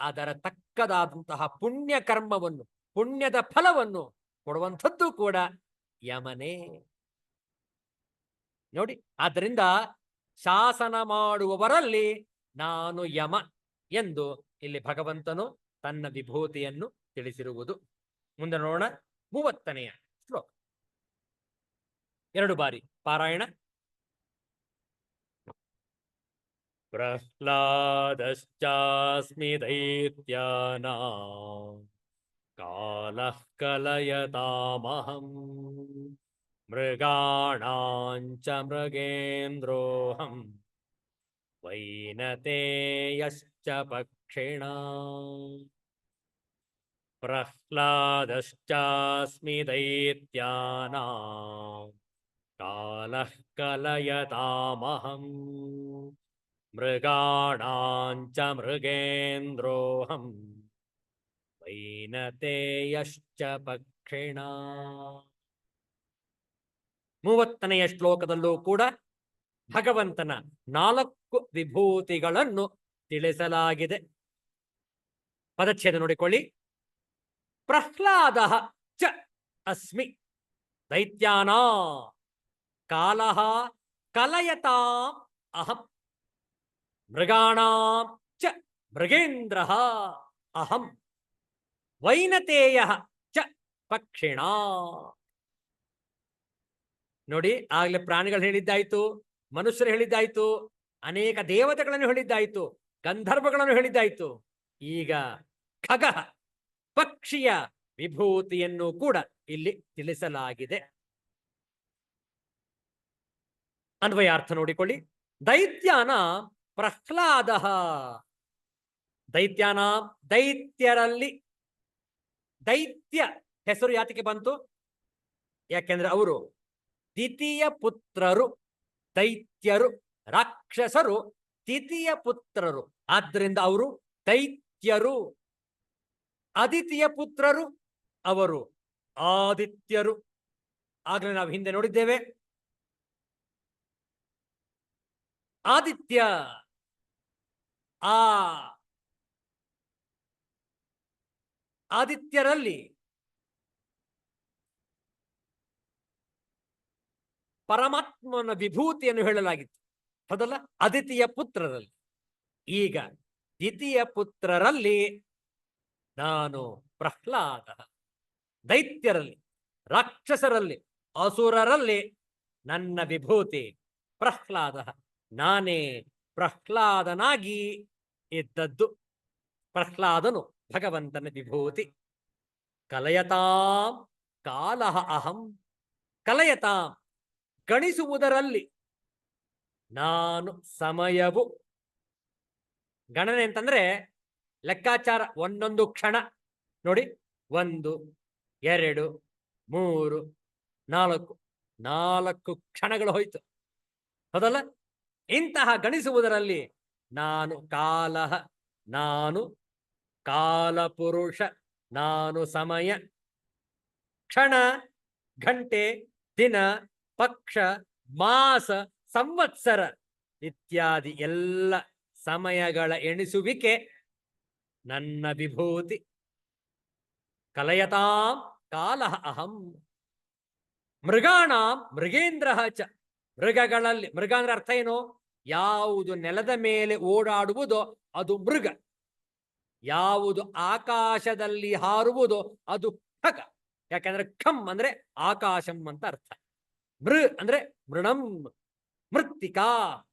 ಅದರ ತಕ್ಕದಾದಂತಹ ಪುಣ್ಯ ಕರ್ಮವನ್ನು, ಪುಣ್ಯದ ಫಲವನ್ನು ಕೊಡುವಂಥದ್ದು ಕೂಡ ಯಮನೇ. ನೋಡಿ, ಆದ್ದರಿಂದ ಶಾಸನ ಮಾಡುವವರಲ್ಲಿ ನಾನು ಯಮ ಎಂದು ಇಲ್ಲಿ ಭಗವಂತನು ತನ್ನ ವಿಭೂತಿಯನ್ನು ತಿಳಿಸಿರುವುದು. ಮುಂದೆ ನೋಡೋಣ 30ನೆಯ ಶ್ಲೋಕ. 2 ಬಾರಿ ಪಾರಾಯಣ. ಪ್ರಹ್ಲಾದಶ್ಚಾಸ್ಮಿ ದೈತ್ಯಾನಾಂ ಕಾಲಃ ಕಲಯತಾಮಹಂ ಮೃಗಾಣಾಂಚ ಮೃಗೇಂದ್ರೋಹಂ ವೈನತೇಯಶ್ಚ ಪಕ್ಷಿಣಾಂ. ಪ್ರಹ್ಲಾದಶ್ಚಾಸ್ಮಿ ದೈತ್ಯಾನಾಂ ಕಾಲಃ ಕಲಯತಾಮಹಂ ಮೃಗಾಣಾಂಚ ಮೃಗೇಂದ್ರೋಹಂ ವೈನತೇಯಶ್ಚ ಪಕ್ಷಿಣಾಂ. 30ನೆಯ ಶ್ಲೋಕದಲ್ಲೂ ಕೂಡ ಭಗವಂತನ 4 ವಿಭೂತಿಗಳನ್ನು ತಿಳಿಸಲಾಗಿದೆ. ಪದಚ್ಛೇದ ನೋಡಿಕೊಳ್ಳಿ. ಪ್ರಹ್ಲಾದ ಚ ಅಸ್ಮಿ ದೈತ್ಯಾನಾ ಕಾಲಃ ಕಲಯತಾಂ ಅಹಂ ಮೃಗಾಣಾಂ ಚ ಮೃಗೇಂದ್ರಃ ಅಹಂ ವೈನತೇಯಃ ಚ ಪಕ್ಷಿಣಾ. ನೋಡಿ, ಆಗ್ಲೇ ಪ್ರಾಣಿಗಳು ಹೇಳಿದ್ದಾಯ್ತು, ಮನುಷ್ಯರು ಹೇಳಿದ್ದಾಯ್ತು, ಅನೇಕ ದೇವತೆಗಳನ್ನು ಹೇಳಿದ್ದಾಯ್ತು, ಗಂಧರ್ವಗಳನ್ನು ಹೇಳಿದ್ದಾಯ್ತು. ಈಗ ಖಗಃ ಪಕ್ಷಿಯ ವಿಭೂತಿಯನ್ನು ಕೂಡ ಇಲ್ಲಿ ತಿಳಿಸಲಾಗಿದೆ. ಅನ್ವಯಾರ್ಥ ನೋಡಿಕೊಳ್ಳಿ. ದೈತ್ಯಾನ ಪ್ರಹ್ಲಾದ. ದೈತ್ಯಾನ ದೈತ್ಯರಲ್ಲಿ. ದೈತ್ಯ ಹೆಸರು ಯಾತಕ್ಕೆ ಬಂತು? ಯಾಕೆಂದ್ರೆ ಅವರು ದ್ವಿತೀಯ ಪುತ್ರರು. ದೈತ್ಯರು, ರಾಕ್ಷಸರು ದ್ವಿತೀಯ ಪುತ್ರರು, ಆದ್ದರಿಂದ ಅವರು ದೈತ್ಯರು. ಅದಿತಿಯ ಪುತ್ರರು ಅವರು ಆದಿತ್ಯರು. ಆಗಲೇ ನಾವು ಹಿಂದೆ ನೋಡಿದ್ದೇವೆ. ಆದಿತ್ಯ ಆದಿತ್ಯರಲ್ಲಿ ಪರಮಾತ್ಮನ ವಿಭೂತಿಯನ್ನು ಹೇಳಲಾಗಿತ್ತು, ಹೌದಲ್ಲ? ಅದಿತಿಯ ಪುತ್ರರಲ್ಲಿ. ಈಗ ದ್ವಿತೀಯ ಪುತ್ರರಲ್ಲಿ ನಾನು ಪ್ರಹ್ಲಾದ. ದೈತ್ಯರಲ್ಲಿ, ರಾಕ್ಷಸರಲ್ಲಿ, ಅಸುರರಲ್ಲಿ ನನ್ನ ವಿಭೂತಿ ಪ್ರಹ್ಲಾದ. ನಾನೇ ಪ್ರಹ್ಲಾದನಾಗಿ ಇದ್ದದ್ದು. ಪ್ರಹ್ಲಾದನು ಭಗವಂತನ ವಿಭೂತಿ. ಕಲಯತಾಂ ಕಾಲಃ ಅಹಂ. ಕಲಯತಾಂ ಗಣಿಸುವುದರಲ್ಲಿ ನಾನು ಸಮಯವು. ಗಣನೆ ಅಂತಂದ್ರೆ ಲೆಕ್ಕಾಚಾರ, ಒಂದೊಂದು ಕ್ಷಣ ನೋಡಿ. 1 2 3 4 ಕ್ಷಣಗಳು ಹೋಯ್ತು, ಹೌದಲ್ಲ? ಇಂತಹ ಗಣಿಸುವುದರಲ್ಲಿ ನಾನು ಕಾಲಃ ನಾನು ಕಾಲಪುರುಷ, ನಾನು ಸಮಯ, ಕ್ಷಣ, ಗಂಟೆ, ದಿನ, ಪಕ್ಷ, ಮಾಸ, ಸಂವತ್ಸರ ಇತ್ಯಾದಿ ಎಲ್ಲ ಸಮಯಗಳ ಎಣಿಸುವಿಕೆ ನನ್ನ ವಿಭೂತಿ. ಕಲಯತಾಂ ಕಾಲ ಅಹಂ. ಮೃಗಾಣಾಂ ಮೃಗೇಂದ್ರ ಚ. ಮೃಗಗಳಲ್ಲಿ, ಮೃಗ ಅಂದ್ರೆ ಅರ್ಥ ಏನು? ಯಾವುದು ನೆಲದ ಮೇಲೆ ಓಡಾಡುವುದೋ ಅದು ಮೃಗ, ಯಾವುದು ಆಕಾಶದಲ್ಲಿ ಹಾರುವುದೋ ಅದು ಖಗ. ಯಾಕಂದ್ರೆ ಖಂ ಅಂದ್ರೆ ಆಕಾಶಂ ಅಂತ ಅರ್ಥ. ಮೃ ಅಂದ್ರೆ ಮೃಣಂ, ಮೃತ್ತಿಕಾ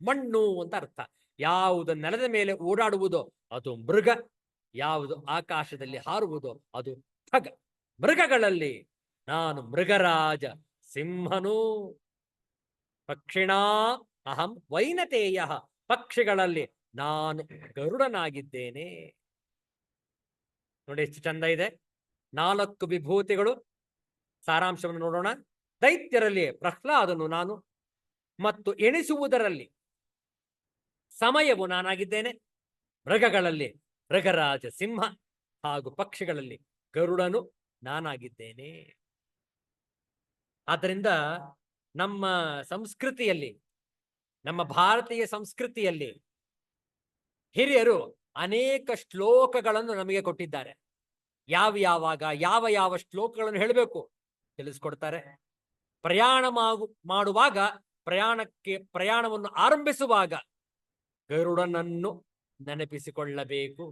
ಮಣ್ಣು ಅಂತ ಅರ್ಥ. ಯಾವುದು ನೆಲದ ಮೇಲೆ ಓಡಾಡುವುದೋ ಅದು ಮೃಗ, ಯಾವುದು ಆಕಾಶದಲ್ಲಿ ಹಾರುವುದೋ ಅದು ಖಗ. ಮೃಗಗಳಲ್ಲಿ ನಾನು ಮೃಗರಾಜ ಸಿಂಹನು. ಪಕ್ಷಿಣಾ ಅಹಂ ವೈನತೇಯ. ಪಕ್ಷಿಗಳಲ್ಲಿ ನಾನು ಗರುಡನಾಗಿದ್ದೇನೆ. ನೋಡಿ ಎಷ್ಟು ಚಂದ ಇದೆ. 4 ವಿಭೂತಿಗಳು. ಸಾರಾಂಶವನ್ನು ನೋಡೋಣ. ದೈತ್ಯರಲ್ಲಿ ಪ್ರಹ್ಲಾದನು ನಾನು, ಮತ್ತು ಎಣಿಸುವುದರಲ್ಲಿ ಸಮಯವು ನಾನಾಗಿದ್ದೇನೆ. ಮೃಗಗಳಲ್ಲಿ ಮೃಗರಾಜ ಸಿಂಹ, ಹಾಗೂ ಪಕ್ಷಿಗಳಲ್ಲಿ ಗರುಡನು ನಾನಾಗಿದ್ದೇನೆ. ಆದ್ದರಿಂದ ನಮ್ಮ ಸಂಸ್ಕೃತಿಯಲ್ಲಿ, ನಮ್ಮ ಭಾರತೀಯ ಸಂಸ್ಕೃತಿಯಲ್ಲಿ ಹಿರಿಯರು ಅನೇಕ ಶ್ಲೋಕಗಳನ್ನು ನಮಗೆ ಕೊಟ್ಟಿದ್ದಾರೆ. ಯಾವಾಗ ಯಾವ ಯಾವ ಶ್ಲೋಕಗಳನ್ನು ಹೇಳಬೇಕು ತಿಳಿಸ್ಕೊಡ್ತಾರೆ. ಪ್ರಯಾಣ ಮಾಡುವಾಗ, ಪ್ರಯಾಣವನ್ನು ಆರಂಭಿಸುವಾಗ ಗರುಡನನ್ನು ನೆನಪಿಸಿಕೊಳ್ಳಬೇಕು.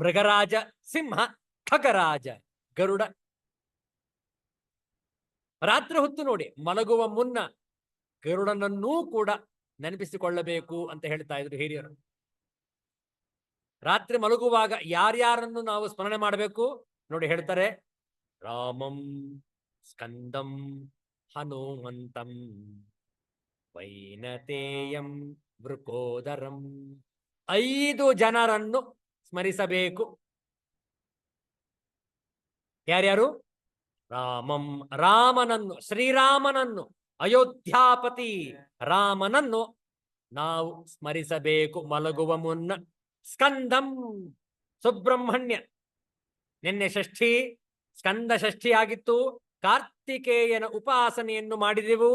ಮೃಗರಾಜ ಸಿಂಹ, ಖಗರಾಜ ಗರುಡ. ರಾತ್ರಿ ಹೊತ್ತು ನೋಡಿ, ಮಲಗುವ ಮುನ್ನ ಗರುಡನನ್ನೂ ಕೂಡ ನೆನಪಿಸಿಕೊಳ್ಳಬೇಕು ಅಂತ ಹೇಳ್ತಾ ಇದ್ರು ಹಿರಿಯರು. ರಾತ್ರಿ ಮಲಗುವಾಗ ಯಾರ್ಯಾರನ್ನು ನಾವು ಸ್ಮರಣೆ ಮಾಡಬೇಕು ನೋಡಿ ಹೇಳ್ತಾರೆ. ರಾಮಂ, ಸ್ಕಂದಂ, ಹನುಮಂತಂ, ವೈನತೇಯಂ, ವೃಕೋದರಂ. 5 ಜನರನ್ನು ಸ್ಮರಿಸಬೇಕು. ಯಾರ್ಯಾರು? ರಾಮಂ, ರಾಮನನ್ನು, ಶ್ರೀರಾಮನನ್ನು, ಅಯೋಧ್ಯಾಪತಿ ರಾಮನನ್ನು ನಾವು ಸ್ಮರಿಸಬೇಕು ಮಲಗುವ ಮುನ್ನ. ಸ್ಕಂದಂ, ಸುಬ್ರಹ್ಮಣ್ಯ. ನಿನ್ನೆ ಷಷ್ಠಿ, ಸ್ಕಂದ ಷಷ್ಠಿ ಆಗಿತ್ತು. ಕಾರ್ತಿಕೇಯನ ಉಪಾಸನೆಯನ್ನು ಮಾಡಿದೆವು.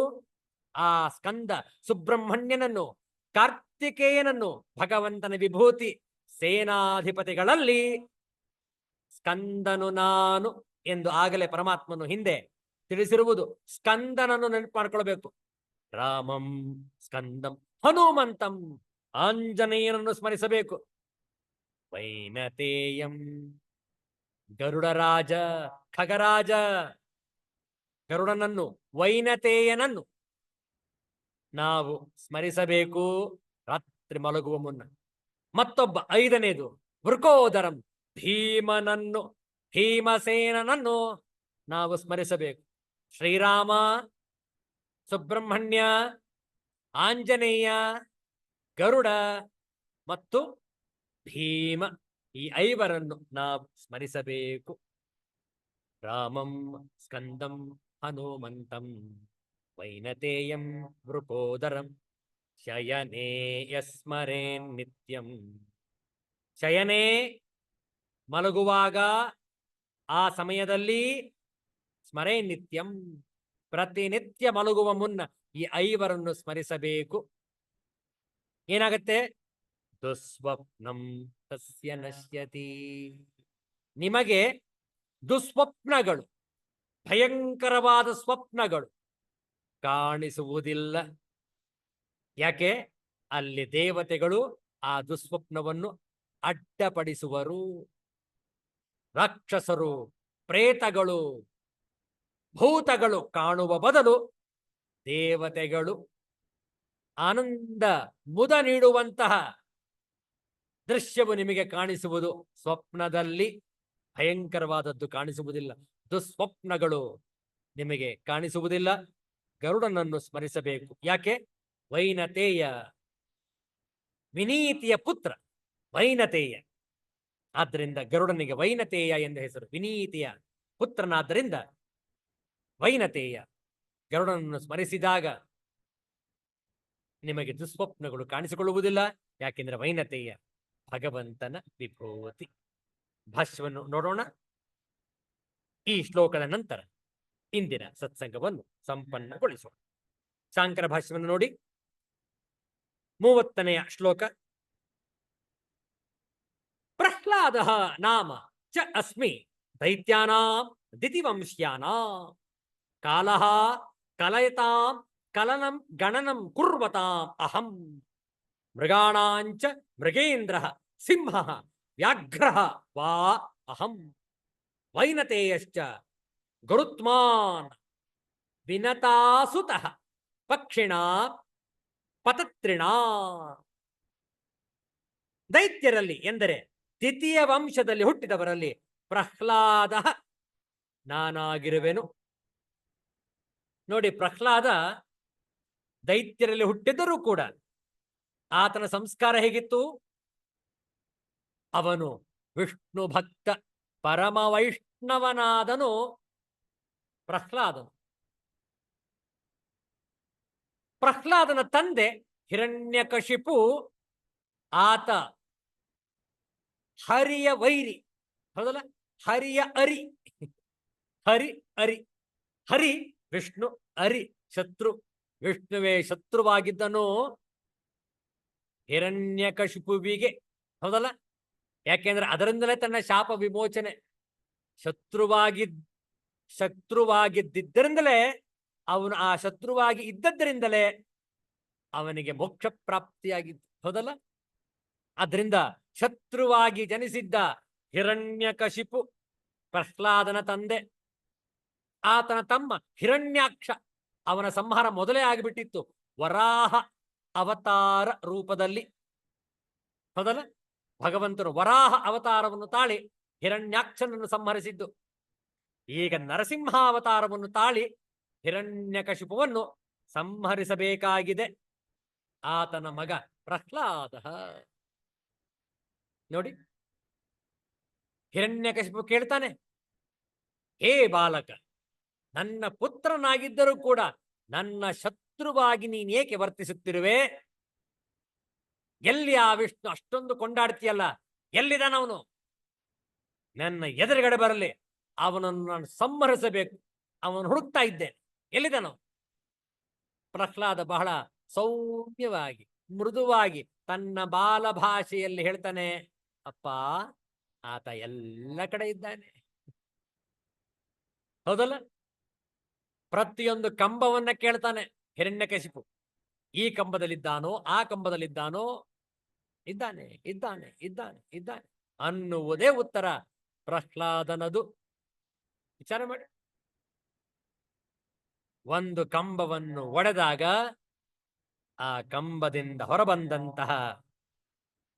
ಆ ಸ್ಕಂದ ಸುಬ್ರಹ್ಮಣ್ಯನನ್ನು, ಕಾರ್ತಿಕೇಯನನ್ನು, ಭಗವಂತನ ವಿಭೂತಿ ಸೇನಾಧಿಪತಿಗಳಲ್ಲಿ ಸ್ಕಂದನು ನಾನು ಎಂದು ಆಗಲೇ ಪರಮಾತ್ಮನು ಹಿಂದೆ ತಿಳಿಸಿರುವುದು. ಸ್ಕಂದನನ್ನು ನೆನಪು ಮಾಡ್ಕೊಳ್ಬೇಕು. ರಾಮಂ, ಸ್ಕಂದಂ, ಹನುಮಂತಂ, ಆಂಜನೇಯನನ್ನು ಸ್ಮರಿಸಬೇಕು. ವೈನತೇಯಂ, ಗರುಡರಾಜ, ಖಗರಾಜ ಗರುಡನನ್ನು, ವೈನತೇಯನನ್ನು ನಾವು ಸ್ಮರಿಸಬೇಕು ರಾತ್ರಿ ಮಲಗುವ ಮುನ್ನ. ಮತ್ತೊಬ್ಬ 5ನೇದು ವೃಕೋದರಂ, ಭೀಮನನ್ನು, ಭೀಮಸೇನನನ್ನು ನಾವು ಸ್ಮರಿಸಬೇಕು. ಶ್ರೀರಾಮ, ಸುಬ್ರಹ್ಮಣ್ಯ, ಆಂಜನೇಯ, ಗರುಡ ಮತ್ತು ಭೀಮ, ಈ 5ರನ್ನು ನಾವು ಸ್ಮರಿಸಬೇಕು. ರಾಮಂ, ಸ್ಕಂದಂ, ಹನುಮಂತಂ, ವೈನತೇಯಂ, ವೃಕೋದರಂ, ಶಯನೇ ಯಸ್ಮರೇನ್ ನಿತ್ಯಂ. ಶಯನೇ ಮಲಗುವಾಗ, ಆ ಸಮಯದಲ್ಲಿ ಸ್ಮರೇ ನಿತ್ಯಂ, ಪ್ರತಿನಿತ್ಯ ಮಲಗುವ ಮುನ್ನ ಈ 5ರನ್ನು ಸ್ಮರಿಸಬೇಕು. ಏನಾಗತ್ತೆ? ದುಸ್ವಪ್ನಂ ತಸ್ಯ ನಶ್ಯತಿ. ನಿಮಗೆ ದುಸ್ವಪ್ನಗಳು, ಭಯಂಕರವಾದ ಸ್ವಪ್ನಗಳು ಕಾಣಿಸುವುದಿಲ್ಲ. ಯಾಕೆ? ಅಲ್ಲಿ ದೇವತೆಗಳು ಆ ದುಸ್ವಪ್ನವನ್ನು ಅಡ್ಡಪಡಿಸುವರು. ರಾಕ್ಷಸರು, ಪ್ರೇತಗಳು, ಭೂತಗಳು ಕಾಣುವ ಬದಲು ದೇವತೆಗಳು ಆನಂದ ಮುದ ನೀಡುವಂತಹ ದೃಶ್ಯವು ನಿಮಗೆ ಕಾಣಿಸುವುದು. ಸ್ವಪ್ನದಲ್ಲಿ ಭಯಂಕರವಾದದ್ದು ಕಾಣಿಸುವುದಿಲ್ಲ, ದುಸ್ವಪ್ನಗಳು ನಿಮಗೆ ಕಾಣಿಸುವುದಿಲ್ಲ. ಗರುಡನನ್ನು ಸ್ಮರಿಸಬೇಕು. ಯಾಕೆ? ವೈನತೇಯ, ವಿನೀತಿಯ ಪುತ್ರ ವೈನತೇಯ. ಆದ್ದರಿಂದ ಗರುಡನಿಗೆ ವೈನತೇಯ ಎಂದು ಹೆಸರು. ವಿನೀತಿಯ ಪುತ್ರನಾದ್ದರಿಂದ ವೈನತೇಯ. ಗರುಡನನ್ನು ಸ್ಮರಿಸಿದಾಗ ನಿಮಗೆ ದುಸ್ವಪ್ನಗಳು ಕಾಣಿಸಿಕೊಳ್ಳುವುದಿಲ್ಲ. ಯಾಕೆಂದ್ರೆ ವೈನತೆಯ ಭಗವಂತನ ವಿಭೂತಿ. ಭಾಷ್ಯವನ್ನು ನೋಡೋಣ. ಈ ಶ್ಲೋಕದ ನಂತರ ಇಂದಿನ ಸತ್ಸಂಗವನ್ನು ಸಂಪನ್ನಗೊಳಿಸೋಣ. ಶಾಂಕರ ಭಾಷ್ಯವನ್ನು ನೋಡಿ. 30ನೇ ಶ್ಲೋಕ. ಪ್ರಹ್ಲಾದ ನಾಮ ಚ ಅಸ್ಮಿ ದೈತ್ಯಾನಾಂ ದಿತಿವಂಶ್ಯಾನಾಂ ಕಾಲಃ ಕಲಯತಾಂ ಕಲನಂ ಗಣನಂ ಕುರ್ವತಾಂ ಅಹಂ ಮೃಗಾಣಾಂಚ ಮೃಗೇಂದ್ರಃ ಸಿಂಹಃ ವ್ಯಾಘ್ರಃ ವಾ ಅಹಂ ವೈನತೇಯಶ್ಚ ಗರುತ್ಮಾನ್ ವಿನತಾಸುತಃ ಪಕ್ಷಿಣಾ ಪತತ್ರಿಣಾ. ದೈತ್ಯರಲ್ಲಿ ಎಂದರೆ ದ್ವಿತೀಯ ವಂಶದಲ್ಲಿ ಹುಟ್ಟಿದವರಲ್ಲಿ ಪ್ರಹ್ಲಾದ ನಾನಾಗಿರುವೆನು. ನೋಡಿ, ಪ್ರಹ್ಲಾದ ದೈತ್ಯರಲ್ಲಿ ಹುಟ್ಟಿದರೂ ಕೂಡ ಆತನ ಸಂಸ್ಕಾರ ಹೇಗಿತ್ತು? ಅವನು ವಿಷ್ಣು ಭಕ್ತ ಪರಮ ವೈಷ್ಣವನಾದನು ಪ್ರಹ್ಲಾದನು. ಪ್ರಹ್ಲಾದನ ತಂದೆ ಹಿರಣ್ಯಕಶಿಪು, ಆತ ಹರಿಯ ವೈರಿ, ಹೌದಲ್ಲ? ಹರಿಯ ಅರಿ, ಹರಿ ವಿಷ್ಣು, ಅರಿ ಶತ್ರು. ವಿಷ್ಣುವೇ ಶತ್ರುವಾಗಿದ್ದನು ಹಿರಣ್ಯಕಶಿಪುವಿಗೆ, ಹೌದಲ್ಲ? ಯಾಕೆಂದ್ರೆ ಅದರಿಂದಲೇ ತನ್ನ ಶಾಪ ವಿಮೋಚನೆ. ಶತ್ರುವಾಗಿದ್ದರಿಂದಲೇ ಅವನು ಆ ಶತ್ರುವಾಗಿ ಇದ್ದದ್ದರಿಂದಲೇ ಅವನಿಗೆ ಮೋಕ್ಷ ಪ್ರಾಪ್ತಿಯಾಗಿತ್ತು, ಹೌದಲ್ಲ? ಅದರಿಂದ ಶತ್ರುವಾಗಿ ಜನಿಸಿದ್ದ ಹಿರಣ್ಯಕಶಿಪು ಪ್ರಹ್ಲಾದನ ತಂದೆ. ಆತನ ತಮ್ಮ ಹಿರಣ್ಯಾಕ್ಷ, ಅವನ ಸಂಹಾರ ಮೊದಲೇ ಆಗಿಬಿಟ್ಟಿತ್ತು ವರಾಹ ಅವತಾರ ರೂಪದಲ್ಲಿ, ಹೌದಲ್ಲ? ಭಗವಂತನು ವರಾಹ ಅವತಾರವನ್ನು ತಾಳಿ ಹಿರಣ್ಯಾಕ್ಷನನ್ನು ಸಂಹರಿಸಿದ್ದು. ಈಗ ನರಸಿಂಹಾವತಾರವನ್ನು ತಾಳಿ ಹಿರಣ್ಯಕಶಿಪುವನ್ನು ಸಂಹರಿಸಬೇಕಾಗಿದೆ ಆತನ ಮಗ ಪ್ರಹ್ಲಾದ. ನೋಡಿ, ಹಿರಣ್ಯಕಶಿಪು ಕೇಳ್ತಾನೆ, ಹೇ ಬಾಲಕ, ನನ್ನ ಪುತ್ರನಾಗಿದ್ದರೂ ಕೂಡ ನನ್ನ ಶತ್ರುವಾಗಿ ನೀನೇಕೆ ವರ್ತಿಸುತ್ತಿರುವೆ? ಎಲ್ಲಿ ಆ ವಿಷ್ಣು ಅಷ್ಟೊಂದು ಕೊಂಡಾಡ್ತೀಯಲ್ಲ, ಎಲ್ಲಿದ್ದಾನವನು? ನನ್ನ ಎದುರುಗಡೆ ಬರಲಿ, ಅವನನ್ನು ನಾನು ಸಂಹರಿಸಬೇಕು. ಅವನು ಹುಡುಕ್ತಾ ಇದ್ದೇನೆ, ಎಲ್ಲಿದ್ದಾನೋ? ಪ್ರಹ್ಲಾದ ಬಹಳ ಸೌಮ್ಯವಾಗಿ ಮೃದುವಾಗಿ ತನ್ನ ಬಾಲ ಭಾಷೆಯಲ್ಲಿ ಹೇಳ್ತಾನೆ, ಅಪ್ಪ, ಆತ ಎಲ್ಲ ಕಡೆ ಇದ್ದಾನೆ, ಹೌದಲ್ಲ? ಪ್ರತಿಯೊಂದು ಕಂಬವನ್ನ ಕೇಳ್ತಾನೆ ಹಿರಣ್ಯಕಶಿಪು. ಈ ಕಂಬದಲ್ಲಿದ್ದಾನೋ, ಆ ಕಂಬದಲ್ಲಿದ್ದಾನೋ? ಇದ್ದಾನೆ ಇದ್ದಾನೆ ಇದ್ದಾನೆ ಇದ್ದಾನೆ ಅನ್ನುವುದೇ ಉತ್ತರ ಪ್ರಹ್ಲಾದನದು. ವಿಚಾರ ಮಾಡಿ. ಒಂದು ಕಂಬವನ್ನು ಒಡೆದಾಗ ಆ ಕಂಬದಿಂದ ಹೊರಬಂದಂತಹ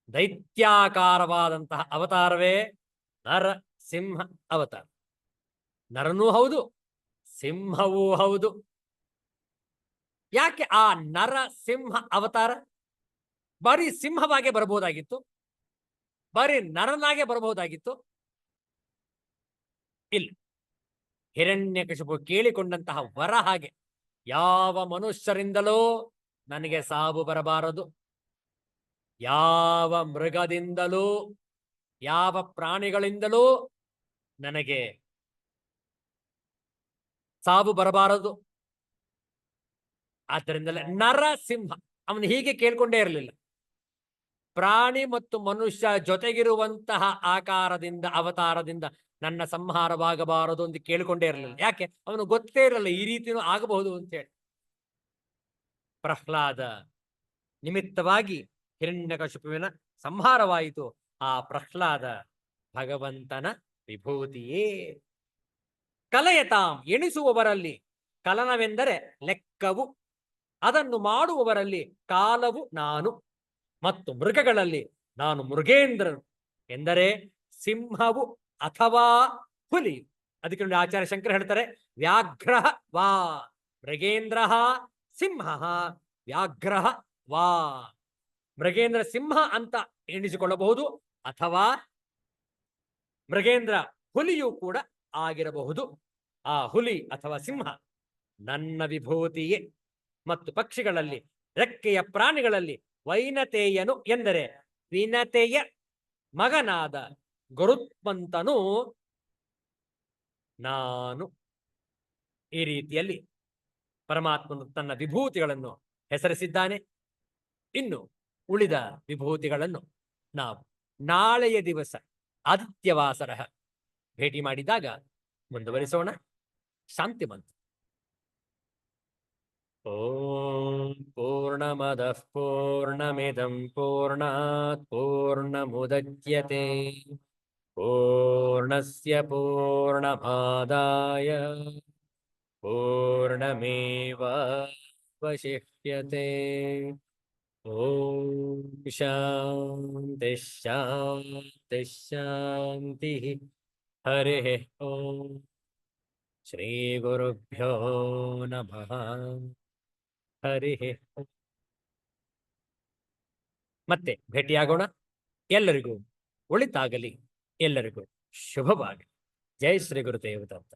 ದೈತ್ಯಾಕಾರವಾದಂತಹ ಅವತಾರವೇ ನರಸಿಂಹ ಅವತಾರ. ನರನೂ ಹೌದು, ಸಿಂಹವೂ ಹೌದು. ಯಾಕೆ ಆ ನರಸಿಂಹ ಅವತಾರ? ಬರೀ ಸಿಂಹವಾಗೆ ಬರಬಹುದಾಗಿತ್ತು, ಬರೀ ನರನಾಗೆ ಬರಬಹುದಾಗಿತ್ತು. ಇಲ್ಲ, ಹಿರಣ್ಯಕಶಿಪು ಕೇಳಿಕೊಂಡಂತಹ ವರ ಹಾಗೆ. ಯಾವ ಮನುಷ್ಯರಿಂದಲೂ ನನಗೆ ಸಾವು ಬರಬಾರದು, ಯಾವ ಮೃಗದಿಂದಲೂ, ಯಾವ ಪ್ರಾಣಿಗಳಿಂದಲೂ ನನಗೆ ಸಾವು ಬರಬಾರದು. ಆದ್ದರಿಂದಲೇ ನರಸಿಂಹ ಅವನು ಹೀಗೆ ಕೇಳ್ಕೊಂಡೇ ಇರಲಿಲ್ಲ. ಪ್ರಾಣಿ ಮತ್ತು ಮನುಷ್ಯ ಜೊತೆಗಿರುವಂತಹ ಆಕಾರದಿಂದ, ಅವತಾರದಿಂದ ನನ್ನ ಸಂಹಾರವಾಗಬಾರದು ಅಂತ ಕೇಳಿಕೊಂಡೇ ಇರಲಿಲ್ಲ. ಯಾಕೆ? ಅವನು ಗೊತ್ತೇ ಇರಲಿಲ್ಲ ಈ ರೀತಿಯೂ ಆಗಬಹುದು ಅಂತೇಳಿ. ಪ್ರಹ್ಲಾದ ನಿಮಿತ್ತವಾಗಿ ಹಿರಣ್ಯಕಶಿಪುವಿನ ಸಂಹಾರವಾಯಿತು. ಆ ಪ್ರಹ್ಲಾದ ಭಗವಂತನ ವಿಭೂತಿಯೇ. ಕಲಯತಾಂ, ಎಣಿಸುವವರಲ್ಲಿ ಕಲನವೆಂದರೆ ಲೆಕ್ಕವು, ಅದನ್ನು ಮಾಡುವವರಲ್ಲಿ ಕಾಲವು ನಾನು, ಮತ್ತು ಮೃಗಗಳಲ್ಲಿ ನಾನು ಮೃಗೇಂದ್ರನು ಎಂದರೆ ಸಿಂಹವು ಅಥವಾ ಹುಲಿ. ಅದಕ್ಕೆ ನೋಡಿ ಆಚಾರ್ಯ ಶಂಕರ ಹೇಳ್ತಾರೆ, ವ್ಯಾಘ್ರ ವಾ ಮೃಗೇಂದ್ರ ಸಿಂಹ ವ್ಯಾಘ್ರ ವಾ. ಮೃಗೇಂದ್ರ ಸಿಂಹ ಅಂತ ಎಣಿಸಿಕೊಳ್ಳಬಹುದು, ಅಥವಾ ಮೃಗೇಂದ್ರ ಹುಲಿಯೂ ಕೂಡ ಆಗಿರಬಹುದು. ಆ ಹುಲಿ ಅಥವಾ ಸಿಂಹ ನನ್ನ ವಿಭೂತಿಯೇ. ಮತ್ತು ಪಕ್ಷಿಗಳಲ್ಲಿ ರೆಕ್ಕೆಯ ಪ್ರಾಣಿಗಳಲ್ಲಿ ವೈನತೇಯನು ಎಂದರೆ ವಿನತೆಯ ಮಗನಾದ ಗರುತ್ಮಂತನು ನಾನು. ಈ ರೀತಿಯಲ್ಲಿ ಪರಮಾತ್ಮನು ತನ್ನ ವಿಭೂತಿಗಳನ್ನು ಹೆಸರಿಸಿದ್ದಾನೆ. ಇನ್ನು ಉಳಿದ ವಿಭೂತಿಗಳನ್ನು ನಾವು ನಾಳೆಯ ದಿವಸ ಆದಿತ್ಯವಾಸರ ಭೇಟಿ ಮಾಡಿದಾಗ ಮುಂದುವರಿಸೋಣ. ಶಾಂತಿ ಮಂತ್ರ. ಓಂ ಪೂರ್ಣಮದಃ ಪೂರ್ಣಮಿದಂ ಪೂರ್ಣಾತ್ ಪೂರ್ಣಮುದಚ್ಯತೆ ಪೂರ್ಣಸ್ಯ ಪೂರ್ಣಮಾದಾಯ ಪೂರ್ಣಮೇವಾವಶಿಷ್ಯತೆ. ಓಂ ಶಾಂತಿ ಶಾಂತಿ ಶಾಂತಿ. ಹರಿ ಓಂ. ಶ್ರೀ ಗುರುಭ್ಯೋ ನಮಃ. ಹರಿ ಓಂ. ಮತ್ತೆ ಭೇಟಿಯಾಗೋಣ. ಎಲ್ಲರಿಗೂ ಒಳಿತಾಗಲಿ, ಎಲ್ಲರಿಗೂ ಶುಭವಾಗಲಿ. ಜೈ ಶ್ರೀ ಗುರುದೇವ ದತ್ತ.